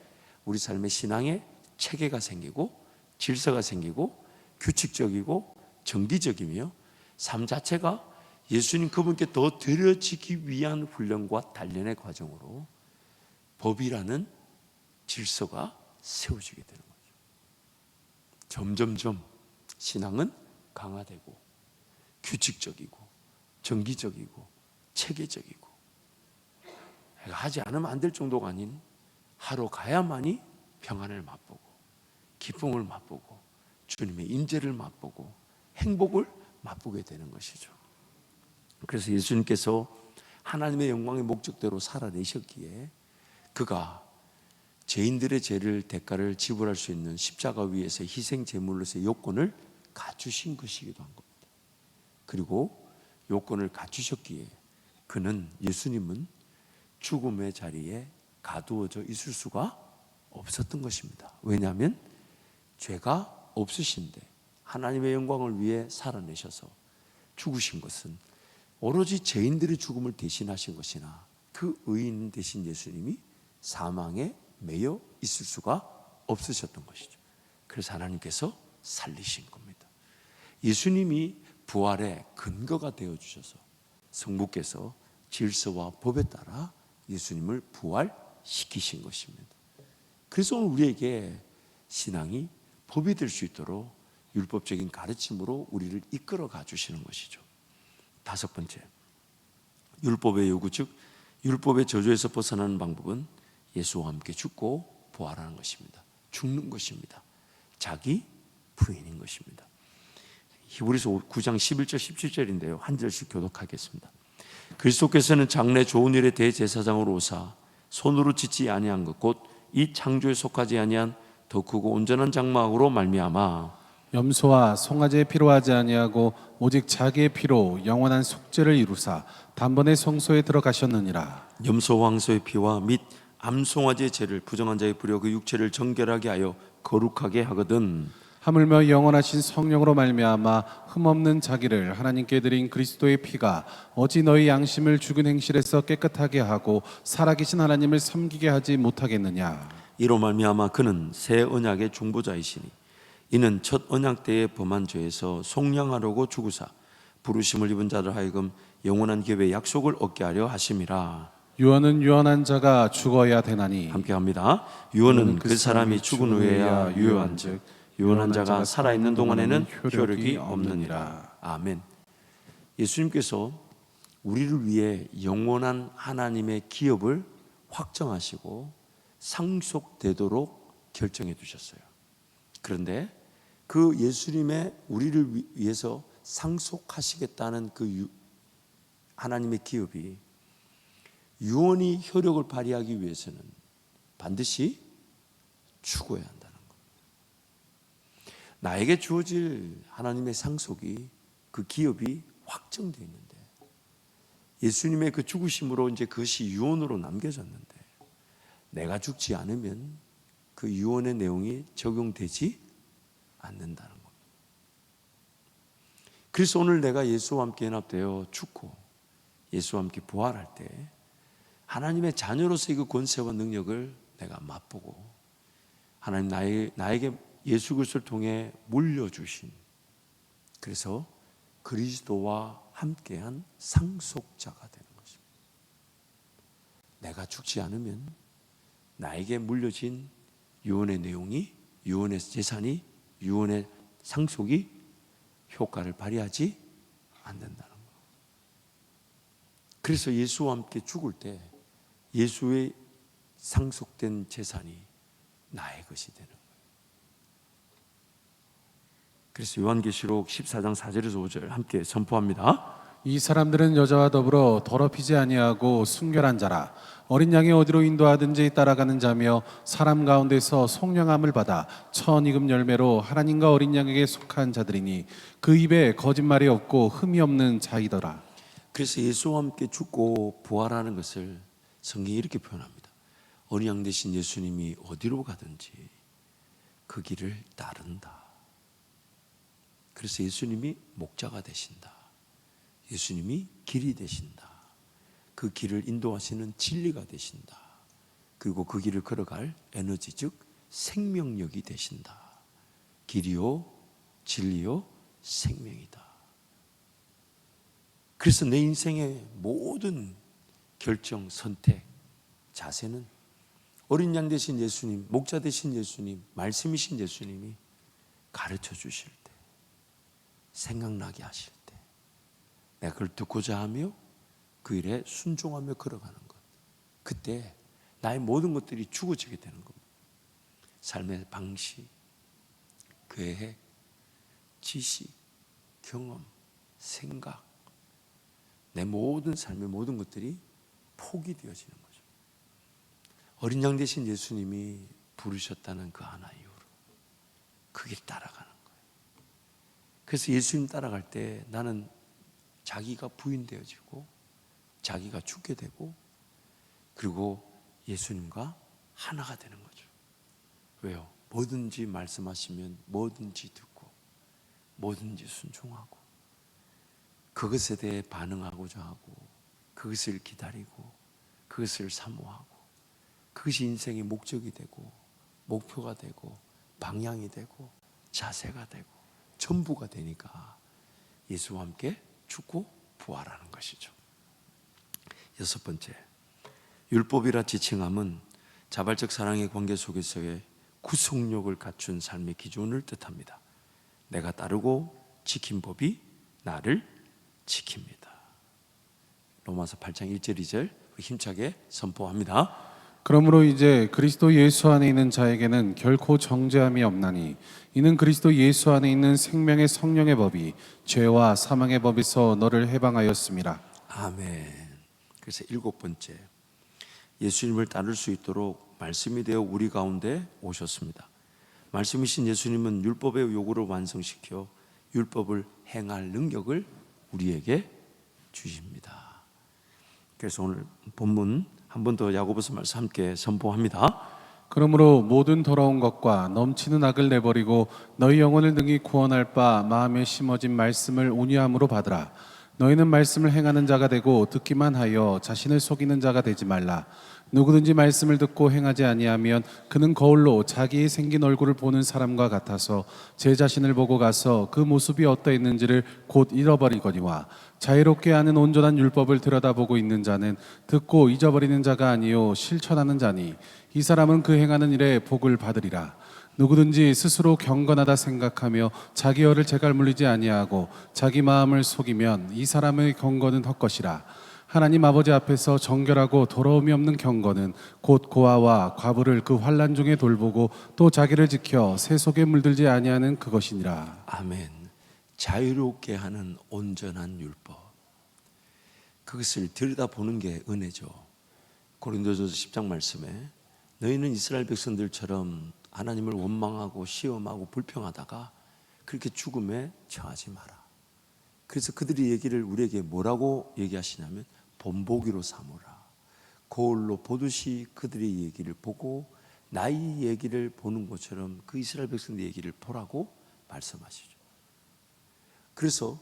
우리 삶의 신앙에 체계가 생기고 질서가 생기고 규칙적이고 정기적이며 삶 자체가 예수님 그분께 더 드려지기 위한 훈련과 단련의 과정으로 법이라는 질서가 세워지게 되는 거죠. 점점점 신앙은 강화되고 규칙적이고 정기적이고 체계적이고, 하지 않으면 안 될 정도가 아닌 하러 가야만이 평안을 맛보고 기쁨을 맛보고 주님의 임재를 맛보고 행복을 맛보게 되는 것이죠. 그래서 예수님께서 하나님의 영광의 목적대로 살아내셨기에 그가 죄인들의 죄를 대가를 지불할 수 있는 십자가 위에서 희생 제물로서의 요건을 갖추신 것이기도 한 겁니다. 그리고 요건을 갖추셨기에 그는, 예수님은 죽음의 자리에 가두어져 있을 수가 없었던 것입니다. 왜냐하면 죄가 없으신데 하나님의 영광을 위해 살아내셔서 죽으신 것은 오로지 죄인들의 죽음을 대신하신 것이나 그 의인 되신 예수님이 사망의 매여 있을 수가 없으셨던 것이죠. 그래서 하나님께서 살리신 겁니다. 예수님이 부활의 근거가 되어주셔서 성부께서 질서와 법에 따라 예수님을 부활시키신 것입니다. 그래서 오늘 우리에게 신앙이 법이 될 수 있도록 율법적인 가르침으로 우리를 이끌어가 주시는 것이죠. 다섯 번째, 율법의 요구, 즉 율법의 저주에서 벗어나는 방법은 예수와 함께 죽고 부활하는 것입니다. 죽는 것입니다. 자기 부인인 것입니다. 히브리서 9장 11절 17절인데요. 한 절씩 교독하겠습니다. 그리스도께서는 장래 좋은 일의 대제사장으로 오사 손으로 짓지 아니한 것 곧 이 창조에 속하지 아니한 더 크고 온전한 장막으로 말미암아 염소와 송아지의 피로 하지 아니하고 오직 자기의 피로 영원한 속죄를 이루사 단번에 성소에 들어가셨느니라. 염소 왕소의 피와 및 암송아지의 죄를 부정한 자의 뿌려 그 육체를 정결하게 하여 거룩하게 하거든. 하물며 영원하신 성령으로 말미암아 흠없는 자기를 하나님께 드린 그리스도의 피가 어찌 너희 양심을 죽은 행실에서 깨끗하게 하고 살아계신 하나님을 섬기게 하지 못하겠느냐. 이로 말미암아 그는 새 언약의 중보자이시니 이는 첫 언약 때의 범한 죄에서 속량하려고 죽으사 부르심을 입은 자를 하여금 영원한 기업의 약속을 얻게 하려 하심이라. 유언은 유언한 자가 죽어야 되나니. 함께 합니다. 유언은 그 사람이 죽은 후에야 유효한즉 유언한 자가 살아있는 동안에는 효력이 없느니라. 아멘. 예수님께서 우리를 위해 영원한 하나님의 기업을 확정하시고 상속되도록 결정해 두셨어요. 그런데 그 예수님의 우리를 위해서 상속하시겠다는 그 하나님의 기업이 유언이 효력을 발휘하기 위해서는 반드시 죽어야 한다는 것. 나에게 주어질 하나님의 상속이 그 기업이 확정되어 있는데 예수님의 그 죽으심으로 이제 그것이 유언으로 남겨졌는데 내가 죽지 않으면 그 유언의 내용이 적용되지 않는다는 겁니다. 그래서 오늘 내가 예수와 함께 연합되어 죽고 예수와 함께 부활할 때 하나님의 자녀로서의 그 권세와 능력을 내가 맛보고 하나님 나에게 예수 그리스도를 통해 물려주신, 그래서 그리스도와 함께한 상속자가 되는 것입니다. 내가 죽지 않으면 나에게 물려진 유언의 내용이, 유언의 재산이, 유언의 상속이 효과를 발휘하지 않는다는 것. 그래서 예수와 함께 죽을 때 예수의 상속된 재산이 나의 것이 되는 거예요. 그래서 요한계시록 14장 4절에서 5절 함께 선포합니다. 이 사람들은 여자와 더불어 더럽히지 아니하고 순결한 자라. 어린 양이 어디로 인도하든지 따라가는 자며 사람 가운데서 속량함을 받아 천익음 열매로 하나님과 어린 양에게 속한 자들이니 그 입에 거짓말이 없고 흠이 없는 자이더라. 그래서 예수와 함께 죽고 부활하는 것을 성경이 이렇게 표현합니다. 어린 양 되신 예수님이 어디로 가든지 그 길을 따른다. 그래서 예수님이 목자가 되신다. 예수님이 길이 되신다. 그 길을 인도하시는 진리가 되신다. 그리고 그 길을 걸어갈 에너지, 즉 생명력이 되신다. 길이요 진리요 생명이다. 그래서 내 인생의 모든 결정, 선택, 자세는 어린 양 되신 예수님, 목자 되신 예수님, 말씀이신 예수님이 가르쳐 주실 때, 생각나게 하실 때 내가 그걸 듣고자 하며 그 일에 순종하며 걸어가는 것, 그때 나의 모든 것들이 죽어지게 되는 겁니다. 삶의 방식, 계획, 지식, 경험, 생각, 내 모든 삶의 모든 것들이 포기 되어지는 거죠. 어린 양 되신 예수님이 부르셨다는 그 하나 이유로 그 길 따라가는 거예요. 그래서 예수님 따라갈 때 나는 자기가 부인되어지고 자기가 죽게 되고 그리고 예수님과 하나가 되는 거죠. 왜요? 뭐든지 말씀하시면 뭐든지 듣고 뭐든지 순종하고 그것에 대해 반응하고자 하고 그것을 기다리고 그것을 사모하고 그것이 인생의 목적이 되고 목표가 되고 방향이 되고 자세가 되고 전부가 되니까 예수와 함께 죽고 부활하는 것이죠. 여섯 번째, 율법이라 지칭함은 자발적 사랑의 관계 속에서의 구속력을 갖춘 삶의 기준을 뜻합니다. 내가 따르고 지킨 법이 나를 지킵니다. 로마서 8장 1절 2절 힘차게 선포합니다. 그러므로 이제 그리스도 예수 안에 있는 자에게는 결코 정죄함이 없나니 이는 그리스도 예수 안에 있는 생명의 성령의 법이 죄와 사망의 법에서 너를 해방하였음이라. 아멘. 그래서 일곱 번째, 예수님을 따를 수 있도록 말씀이 되어 우리 가운데 오셨습니다. 말씀이신 예수님은 율법의 요구를 완성시켜 율법을 행할 능력을 우리에게 주십니다. 그래서 오늘 본문 한 번 더 야고보서 말씀 함께 선포합니다. 그러므로 모든 더러운 것과 넘치는 악을 내버리고 너희 영혼을 능히 구원할 바 마음에 심어진 말씀을 온유함으로 받으라. 너희는 말씀을 행하는 자가 되고 듣기만 하여 자신을 속이는 자가 되지 말라. 누구든지 말씀을 듣고 행하지 아니하면 그는 거울로 자기의 생긴 얼굴을 보는 사람과 같아서 제 자신을 보고 가서 그 모습이 어떠했는지를 곧 잃어버리거니와 자유롭게 하는 온전한 율법을 들여다보고 있는 자는 듣고 잊어버리는 자가 아니요 실천하는 자니 이 사람은 그 행하는 일에 복을 받으리라. 누구든지 스스로 경건하다 생각하며 자기 어를 재갈 물리지 아니하고 자기 마음을 속이면 이 사람의 경건은 헛것이라. 하나님 아버지 앞에서 정결하고 더러움이 없는 경건은 곧 고아와 과부를 그 환난 중에 돌보고 또 자기를 지켜 새 속에 물들지 아니하는 그것이니라. 아멘. 자유롭게 하는 온전한 율법, 그것을 들여다보는 게 은혜죠. 고린도전서 10장 말씀에 너희는 이스라엘 백성들처럼 하나님을 원망하고 시험하고 불평하다가 그렇게 죽음에 처하지 마라. 그래서 그들이 얘기를 우리에게 뭐라고 얘기하시냐면 본보기로 삼으라. 거울로 보듯이 그들의 얘기를 보고 나의 얘기를 보는 것처럼 그 이스라엘 백성들의 얘기를 보라고 말씀하시죠. 그래서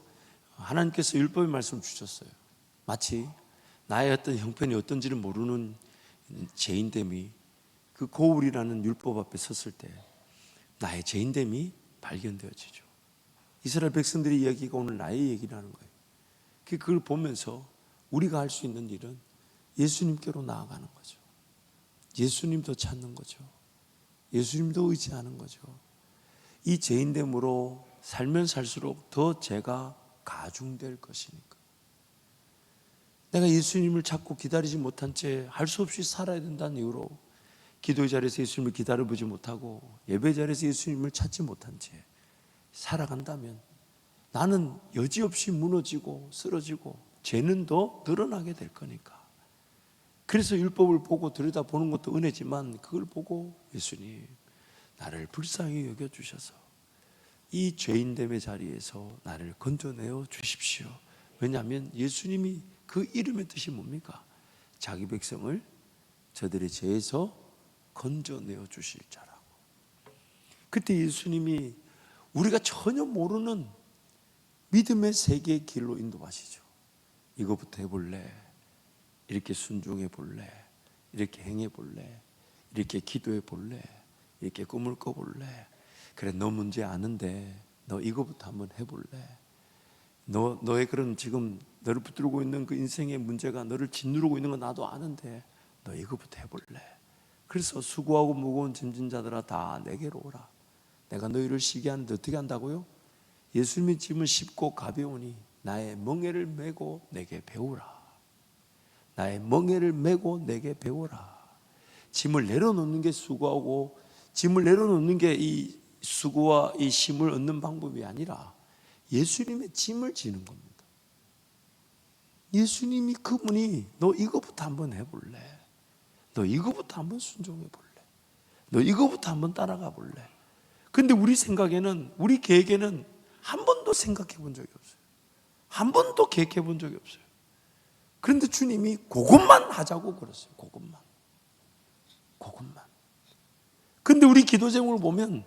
하나님께서 율법의 말씀을 주셨어요. 마치 나의 어떤 형편이 어떤지를 모르는 죄인됨이 그 거울이라는 율법 앞에 섰을 때 나의 죄인됨이 발견되어지죠. 이스라엘 백성들의 이야기가 오늘 나의 얘기라는 거예요. 그걸 보면서 우리가 할 수 있는 일은 예수님께로 나아가는 거죠. 예수님도 찾는 거죠. 예수님도 의지하는 거죠. 이 죄인됨으로 살면 살수록 더 죄가 가중될 것이니까. 내가 예수님을 찾고 기다리지 못한 채 할 수 없이 살아야 된다는 이유로 기도의 자리에서 예수님을 기다려보지 못하고 예배 자리에서 예수님을 찾지 못한 채 살아간다면 나는 여지없이 무너지고 쓰러지고 죄는 더 늘어나게 될 거니까. 그래서 율법을 보고 들여다보는 것도 은혜지만 그걸 보고 예수님 나를 불쌍히 여겨주셔서 이 죄인됨의 자리에서 나를 건져내어 주십시오. 왜냐하면 예수님이 그 이름의 뜻이 뭡니까? 자기 백성을 저들의 죄에서 건져내어 주실 자라고. 그때 예수님이 우리가 전혀 모르는 믿음의 세계의 길로 인도하시죠. 이거부터 해볼래? 이렇게 순종해 볼래? 이렇게 행해 볼래? 이렇게 기도해 볼래? 이렇게 꿈을 꿔볼래? 그래, 너 문제 아는데 너 이거부터 한번 해볼래? 너의 그런 지금 너를 붙들고 있는 그 인생의 문제가 너를 짓누르고 있는 건 나도 아는데 너 이거부터 해볼래? 그래서 수고하고 무거운 짐진 자들아 다 내게로 오라. 내가 너희를 쉬게 하는데 어떻게 한다고요? 예수님의 짐은 쉽고 가벼우니 나의 멍에를 메고 내게 배우라. 나의 멍에를 메고 내게 배우라. 짐을 내려놓는 게 수고하고 짐을 내려놓는 게 이 수고와 이 쉼을 얻는 방법이 아니라 예수님의 짐을 지는 겁니다. 예수님이 그분이 너 이거부터 한번 해볼래? 너 이거부터 한번 순종해 볼래? 너 이거부터 한번 따라가 볼래? 근데 우리 생각에는, 우리 계획에는 한 번도 생각해 본 적이 없어요. 한 번도 계획해 본 적이 없어요. 그런데 주님이 그것만 하자고 그랬어요. 그것만. 근데 우리 기도 제목을 보면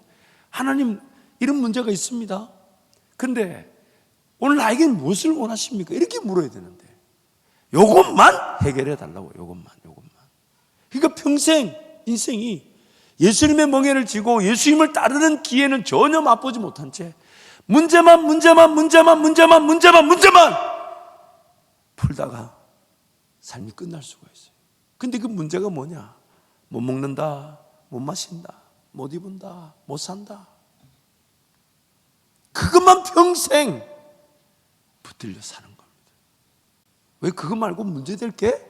하나님 이런 문제가 있습니다. 근데 오늘 나에겐 무엇을 원하십니까? 이렇게 물어야 되는데 요것만 해결해 달라고. 요것만. 그러니까 평생 인생이 예수님의 멍에를 쥐고 예수님을 따르는 기회는 전혀 맛보지 못한 채 문제만 풀다가 삶이 끝날 수가 있어요. 근데 그 문제가 뭐냐? 못 먹는다, 못 마신다, 못 입은다, 못 산다. 그것만 평생 붙들려 사는 겁니다. 왜 그거 말고 문제될 게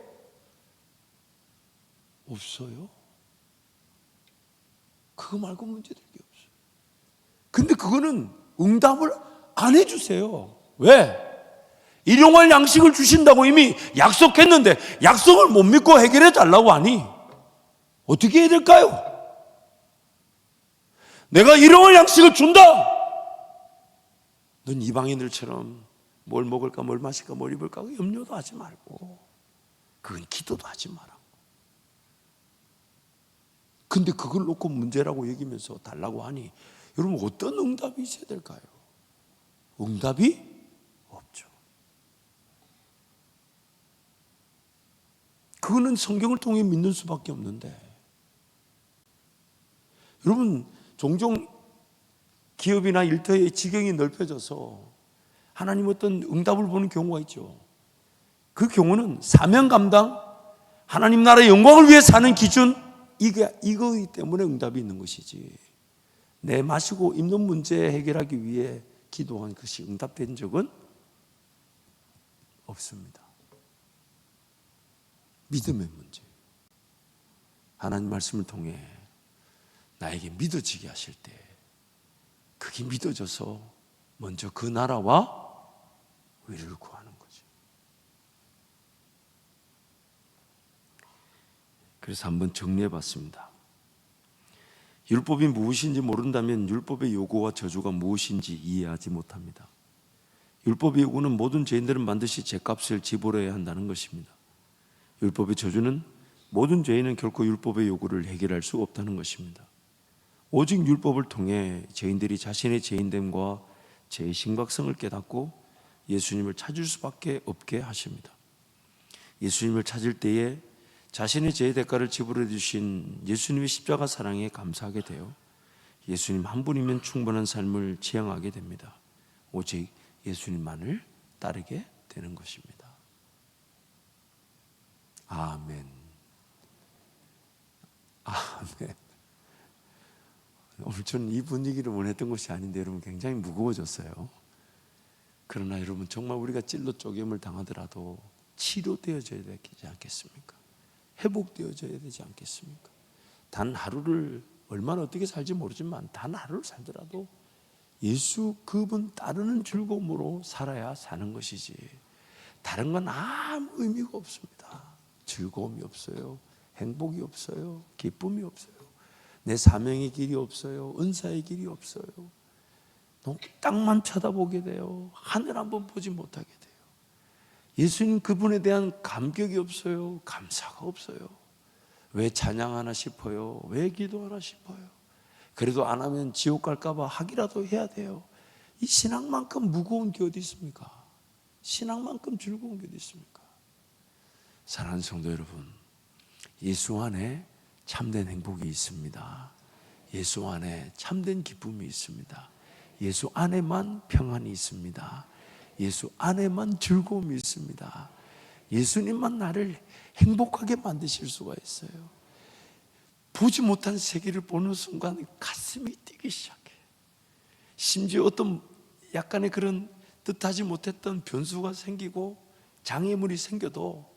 없어요? 그거 말고 문제될 게 없어요. 근데 그거는 응답을 안 해주세요. 왜? 일용할 양식을 주신다고 이미 약속했는데 약속을 못 믿고 해결해 달라고 하니 어떻게 해야 될까요? 내가 일용할 양식을 준다. 넌 이방인들처럼 뭘 먹을까, 뭘 마실까, 뭘 입을까 염려도 하지 말고 그건 기도도 하지 마라. 근데 그걸 놓고 문제라고 여기면서 달라고 하니 여러분 어떤 응답이 있어야 될까요? 응답이 없죠. 그거는 성경을 통해 믿는 수밖에 없는데 여러분 종종 기업이나 일터의 지경이 넓혀져서 하나님 어떤 응답을 보는 경우가 있죠. 그 경우는 사명 감당, 하나님 나라의 영광을 위해 사는 기준 이거이기 때문에 응답이 있는 것이지 내 마시고 입는 문제 해결하기 위해 기도한 것이 응답된 적은 없습니다. 믿음의 문제. 하나님 말씀을 통해 나에게 믿어지게 하실 때 그게 믿어져서 먼저 그 나라와 의를 구하는 거죠. 그래서 한번 정리해 봤습니다. 율법이 무엇인지 모른다면 율법의 요구와 저주가 무엇인지 이해하지 못합니다. 율법의 요구는 모든 죄인들은 반드시 죄값을 지불해야 한다는 것입니다. 율법의 저주는 모든 죄인은 결코 율법의 요구를 해결할 수 없다는 것입니다. 오직 율법을 통해 죄인들이 자신의 죄인됨과 죄의 심각성을 깨닫고 예수님을 찾을 수밖에 없게 하십니다. 예수님을 찾을 때에 자신의 죄의 대가를 지불해 주신 예수님의 십자가 사랑에 감사하게 되어 예수님 한 분이면 충분한 삶을 지향하게 됩니다. 오직 예수님만을 따르게 되는 것입니다. 아멘. 아멘. 오늘 저는 이 분위기를 원했던 것이 아닌데 여러분 굉장히 무거워졌어요. 그러나 여러분 정말 우리가 찔러 쪼개움을 당하더라도 치료되어져야 되지 않겠습니까? 회복되어져야 되지 않겠습니까? 단 하루를 얼마나 어떻게 살지 모르지만 단 하루를 살더라도 예수 그분 따르는 즐거움으로 살아야 사는 것이지 다른 건 아무 의미가 없습니다. 즐거움이 없어요. 행복이 없어요. 기쁨이 없어요. 내 사명의 길이 없어요. 은사의 길이 없어요. 땅만 쳐다보게 돼요. 하늘 한번 보지 못하게 돼요. 예수님 그분에 대한 감격이 없어요. 감사가 없어요. 왜 찬양하나 싶어요. 왜 기도하나 싶어요. 그래도 안 하면 지옥 갈까 봐 하기라도 해야 돼요. 이 신앙만큼 무거운 게 어디 있습니까? 신앙만큼 즐거운 게 어디 있습니까? 사랑하는 성도 여러분, 예수 안에 참된 행복이 있습니다. 예수 안에 참된 기쁨이 있습니다. 예수 안에만 평안이 있습니다. 예수 안에만 즐거움이 있습니다. 예수님만 나를 행복하게 만드실 수가 있어요. 보지 못한 세계를 보는 순간 가슴이 뛰기 시작해. 심지어 어떤 약간의 그런 뜻하지 못했던 변수가 생기고 장애물이 생겨도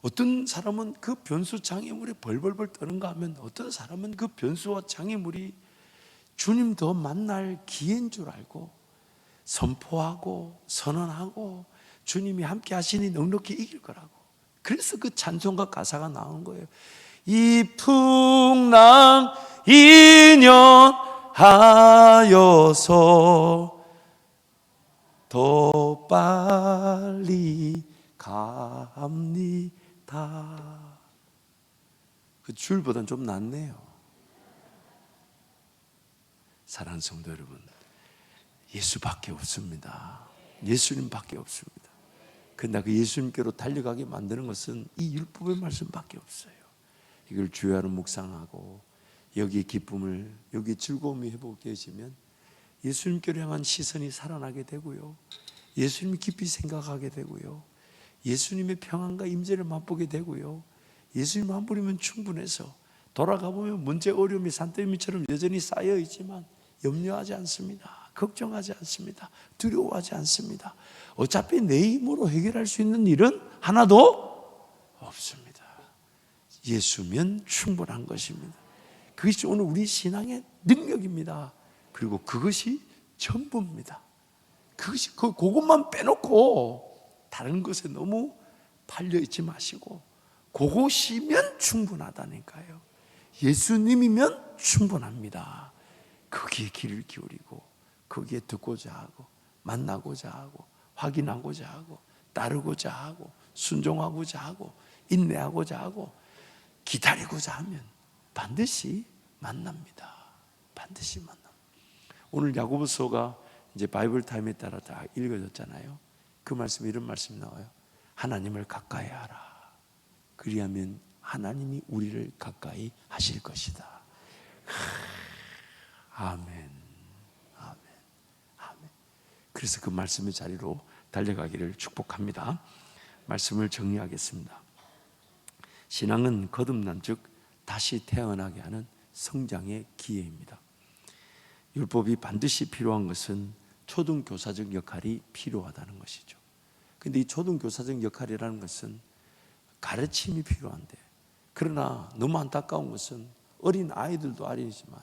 어떤 사람은 그 변수 장애물에 벌벌벌 떠는가 하면 어떤 사람은 그 변수와 장애물이 주님 더 만날 기회인 줄 알고 선포하고 선언하고 주님이 함께 하시니 넉넉히 이길 거라고. 그래서 그 찬송과 가사가 나온 거예요. 이 풍랑 인연하여서 더 빨리 갑니다. 그 줄보단 좀 낫네요. 사랑하는 성도 여러분, 예수밖에 없습니다. 예수님밖에 없습니다. 그러나 그 예수님께로 달려가게 만드는 것은 이 율법의 말씀밖에 없어요. 이걸 주야로 묵상하고 여기에 기쁨을, 여기에 즐거움이 회복되어지면 예수님께로 향한 시선이 살아나게 되고요, 예수님 깊이 생각하게 되고요, 예수님의 평안과 임재를 맛보게 되고요, 예수님 한 분이면 충분해서 돌아가 보면 문제, 어려움이 산더미처럼 여전히 쌓여 있지만 염려하지 않습니다. 걱정하지 않습니다. 두려워하지 않습니다. 어차피 내 힘으로 해결할 수 있는 일은 하나도 없습니다. 예수면 충분한 것입니다. 그것이 오늘 우리 신앙의 능력입니다. 그리고 그것이 전부입니다. 그것이 그것만 빼놓고 다른 것에 너무 팔려 있지 마시고 그것이면 충분하다니까요. 예수님이면 충분합니다. 거기에 귀를 기울이고 거기에 듣고자 하고 만나고자 하고 확인하고자 하고 따르고자 하고 순종하고자 하고 인내하고자 하고 기다리고자 하면 반드시 만납니다. 반드시 만납니다. 오늘 야고보서가 이제 바이블 타임에 따라 다 읽어졌잖아요. 그 말씀에 이런 말씀이 나와요. 하나님을 가까이 하라. 그리하면 하나님이 우리를 가까이 하실 것이다. 아멘. 아멘. 아멘. 그래서 그 말씀의 자리로 달려가기를 축복합니다. 말씀을 정리하겠습니다. 신앙은 거듭난 즉 다시 태어나게 하는 성장의 기회입니다. 율법이 반드시 필요한 것은 초등교사적 역할이 필요하다는 것이죠. 그런데 이 초등교사적 역할이라는 것은 가르침이 필요한데, 그러나 너무 안타까운 것은 어린 아이들도 아이지만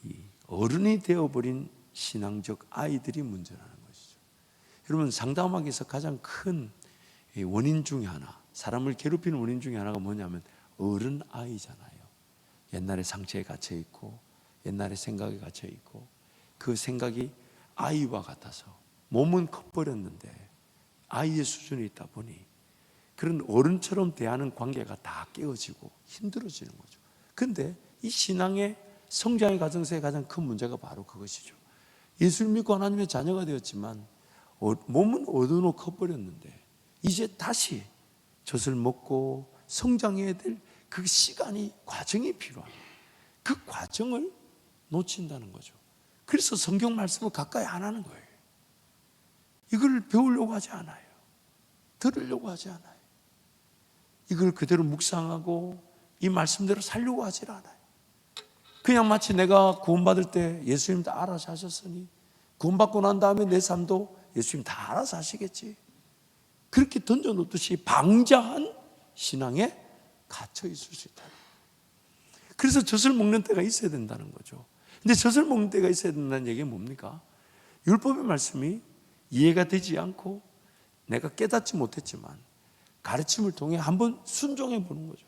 이 어른이 되어버린 신앙적 아이들이 문제라는 것이죠. 여러분, 상담학에서 가장 큰 원인 중에 하나, 사람을 괴롭히는 원인 중에 하나가 뭐냐면 어른 아이잖아요. 옛날에 상처에 갇혀 있고 옛날에 생각에 갇혀 있고 그 생각이 아이와 같아서 몸은 커버렸는데 아이의 수준에 있다 보니 그런 어른처럼 대하는 관계가 다 깨어지고 힘들어지는 거죠. 그런데 이 신앙의 성장의 과정에서의 가장 큰 문제가 바로 그것이죠. 예수를 믿고 하나님의 자녀가 되었지만 몸은 어른으로 커버렸는데 이제 다시 젖을 먹고 성장해야 될 그 시간이, 과정이 필요합니다. 그 과정을 놓친다는 거죠. 그래서 성경 말씀을 가까이 안 하는 거예요. 이걸 배우려고 하지 않아요. 들으려고 하지 않아요. 이걸 그대로 묵상하고 이 말씀대로 살려고 하지 않아요. 그냥 마치 내가 구원받을 때 예수님 다 알아서 하셨으니 구원받고 난 다음에 내 삶도 예수님 다 알아서 하시겠지, 그렇게 던져놓듯이 방자한 신앙에 갇혀 있을 수 있다. 그래서 젖을 먹는 때가 있어야 된다는 거죠. 근데 젖을 먹는 때가 있어야 된다는 얘기는 뭡니까? 율법의 말씀이 이해가 되지 않고 내가 깨닫지 못했지만 가르침을 통해 한번 순종해 보는 거죠.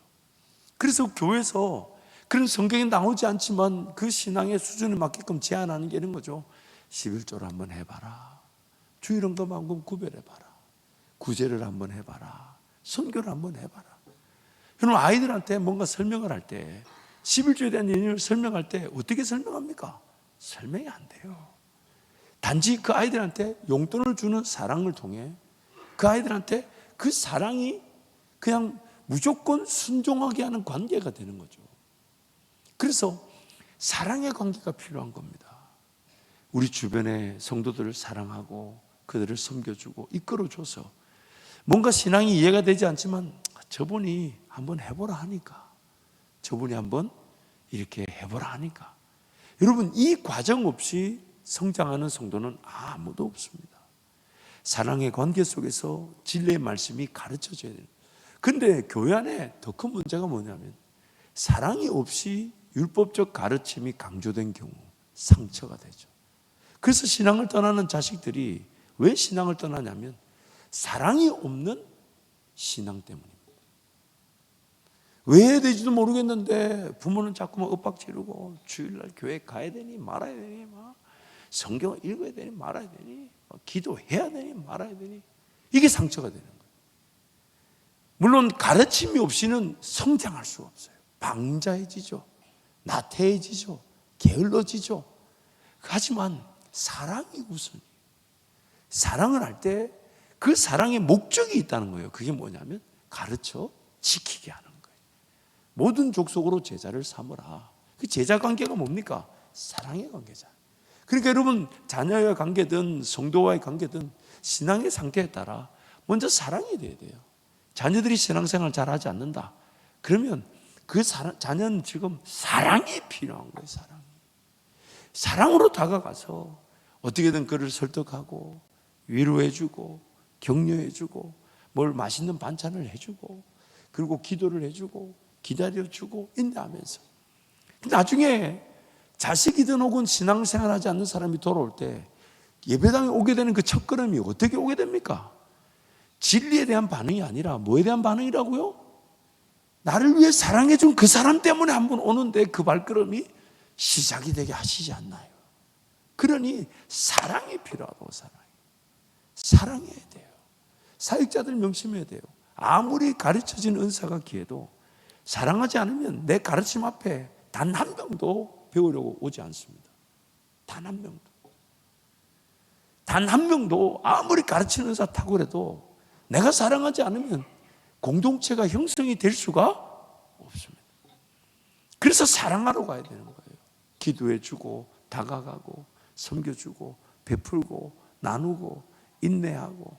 그래서 교회에서 그런 성경에 나오지 않지만 그 신앙의 수준에 맞게끔 제안하는 게 이런 거죠. 11조를 한번 해봐라. 주일헌금 한번 구별해봐라. 구제를 한번 해봐라. 선교를 한번 해봐라. 여러분, 아이들한테 뭔가 설명을 할 때 11조에 대한 내용을 설명할 때 어떻게 설명합니까? 설명이 안 돼요. 단지 그 아이들한테 용돈을 주는 사랑을 통해 그 아이들한테 그 사랑이 그냥 무조건 순종하게 하는 관계가 되는 거죠. 그래서 사랑의 관계가 필요한 겁니다. 우리 주변의 성도들을 사랑하고 그들을 섬겨주고 이끌어줘서 뭔가 신앙이 이해가 되지 않지만 저분이 한번 해보라 하니까, 저분이 한번 이렇게 해보라 하니까, 여러분, 이 과정 없이 성장하는 성도는 아무도 없습니다. 사랑의 관계 속에서 진리의 말씀이 가르쳐져야 돼요. 그런데 교회 안에 더 큰 문제가 뭐냐면 사랑이 없이 율법적 가르침이 강조된 경우 상처가 되죠. 그래서 신앙을 떠나는 자식들이 왜 신앙을 떠나냐면 사랑이 없는 신앙 때문입니다. 왜 해야 되지도 모르겠는데 부모는 자꾸만 윽박지르고 주일날 교회 가야 되니 말아야 되니, 막 성경을 읽어야 되니 말아야 되니, 기도해야 되니 말아야 되니, 이게 상처가 되는 거예요. 물론 가르침이 없이는 성장할 수가 없어요. 방자해지죠. 나태해지죠. 게을러지죠. 하지만 사랑이 우선이에요. 사랑을 할 때 그 사랑의 목적이 있다는 거예요. 그게 뭐냐면 가르쳐 지키게 하는 거예요. 모든 족속으로 제자를 삼으라. 그 제자 관계가 뭡니까? 사랑의 관계자. 그러니까 여러분, 자녀와의 관계든 성도와의 관계든 신앙의 상태에 따라 먼저 사랑이 돼야 돼요. 자녀들이 신앙생활 잘하지 않는다 그러면 그 자녀는 지금 사랑이 필요한 거예요. 사랑으로 다가가서 어떻게든 그를 설득하고 위로해주고 격려해주고 뭘 맛있는 반찬을 해주고 그리고 기도를 해주고 기다려주고 인내하면서, 나중에 자식이든 혹은 신앙생활하지 않는 사람이 돌아올 때 예배당에 오게 되는 그 첫걸음이 어떻게 오게 됩니까? 진리에 대한 반응이 아니라 뭐에 대한 반응이라고요? 나를 위해 사랑해준 그 사람 때문에 한번 오는데 그 발걸음이 시작이 되게 하시지 않나요? 그러니 사랑이 필요하다고. 사랑해야 돼요. 사역자들 명심해야 돼요. 아무리 가르쳐진 은사가 기해도 사랑하지 않으면 내 가르침 앞에 단 한 명도 배우려고 오지 않습니다. 단 한 명도. 단 한 명도 아무리 가르치는 은사 탁월해도 내가 사랑하지 않으면 공동체가 형성이 될 수가 없습니다. 그래서 사랑하러 가야 되는 거예요. 기도해주고 다가가고 섬겨주고 베풀고 나누고 인내하고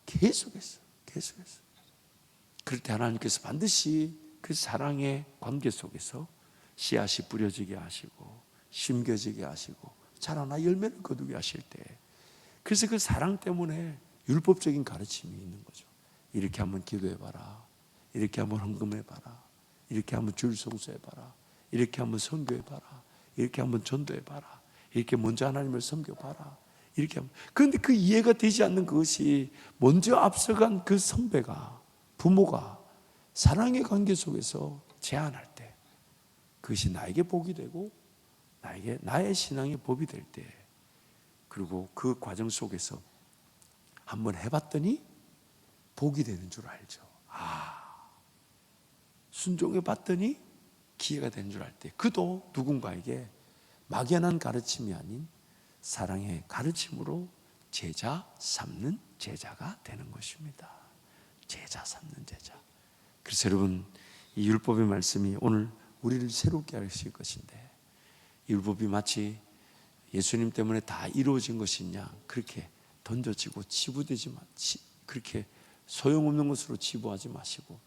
계속해서. 그럴 때 하나님께서 반드시 그 사랑의 관계 속에서 씨앗이 뿌려지게 하시고 심겨지게 하시고 자라나 열매를 거두게 하실 때, 그래서 그 사랑 때문에 율법적인 가르침이 있는 거죠. 이렇게 한번 기도해봐라, 이렇게 한번 헌금해봐라, 이렇게 한번 줄 성수해봐라, 이렇게 한번 선교해봐라, 이렇게 한번 전도해봐라, 이렇게 먼저 하나님을 섬겨봐라, 이렇게 하면. 그런데 그 이해가 되지 않는 그것이 먼저 앞서간 그 선배가, 부모가 사랑의 관계 속에서 제안할 때 그것이 나에게 복이 되고 나의 신앙의 법이 될 때, 그리고 그 과정 속에서 한번 해봤더니 복이 되는 줄 알죠. 순종해 봤더니 기회가 되는 줄 알 때, 그도 누군가에게 막연한 가르침이 아닌 사랑의 가르침으로 제자 삼는 제자가 되는 것입니다. 제자 삼는 제자. 그래서 여러분, 이 율법의 말씀이 오늘 우리를 새롭게 하실 것인데, 율법이 마치 예수님 때문에 다 이루어진 것이냐 그렇게 던져지고 치부되지 그렇게 소용없는 것으로 치부하지 마시고,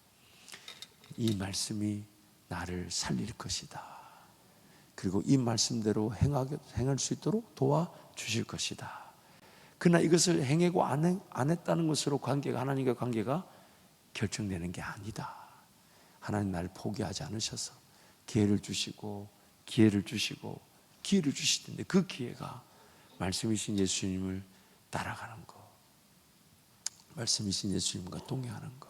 이 말씀이 나를 살릴 것이다, 그리고 이 말씀대로 행할 수 있도록 도와주실 것이다. 그러나 이것을 행하고 안 했다는 것으로 하나님과 관계가 결정되는 게 아니다. 하나님 나를 포기하지 않으셔서 기회를 주시고 기회를 주실 텐데, 그 기회가 말씀이신 예수님을 따라가는 것, 말씀이신 예수님과 동행하는 것.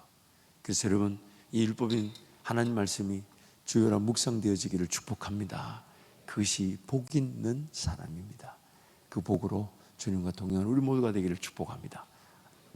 그래서 여러분, 이 율법인 하나님 말씀이 주요라 묵상되어지기를 축복합니다. 그것이 복 있는 사람입니다. 그 복으로 주님과 동행하는 우리 모두가 되기를 축복합니다.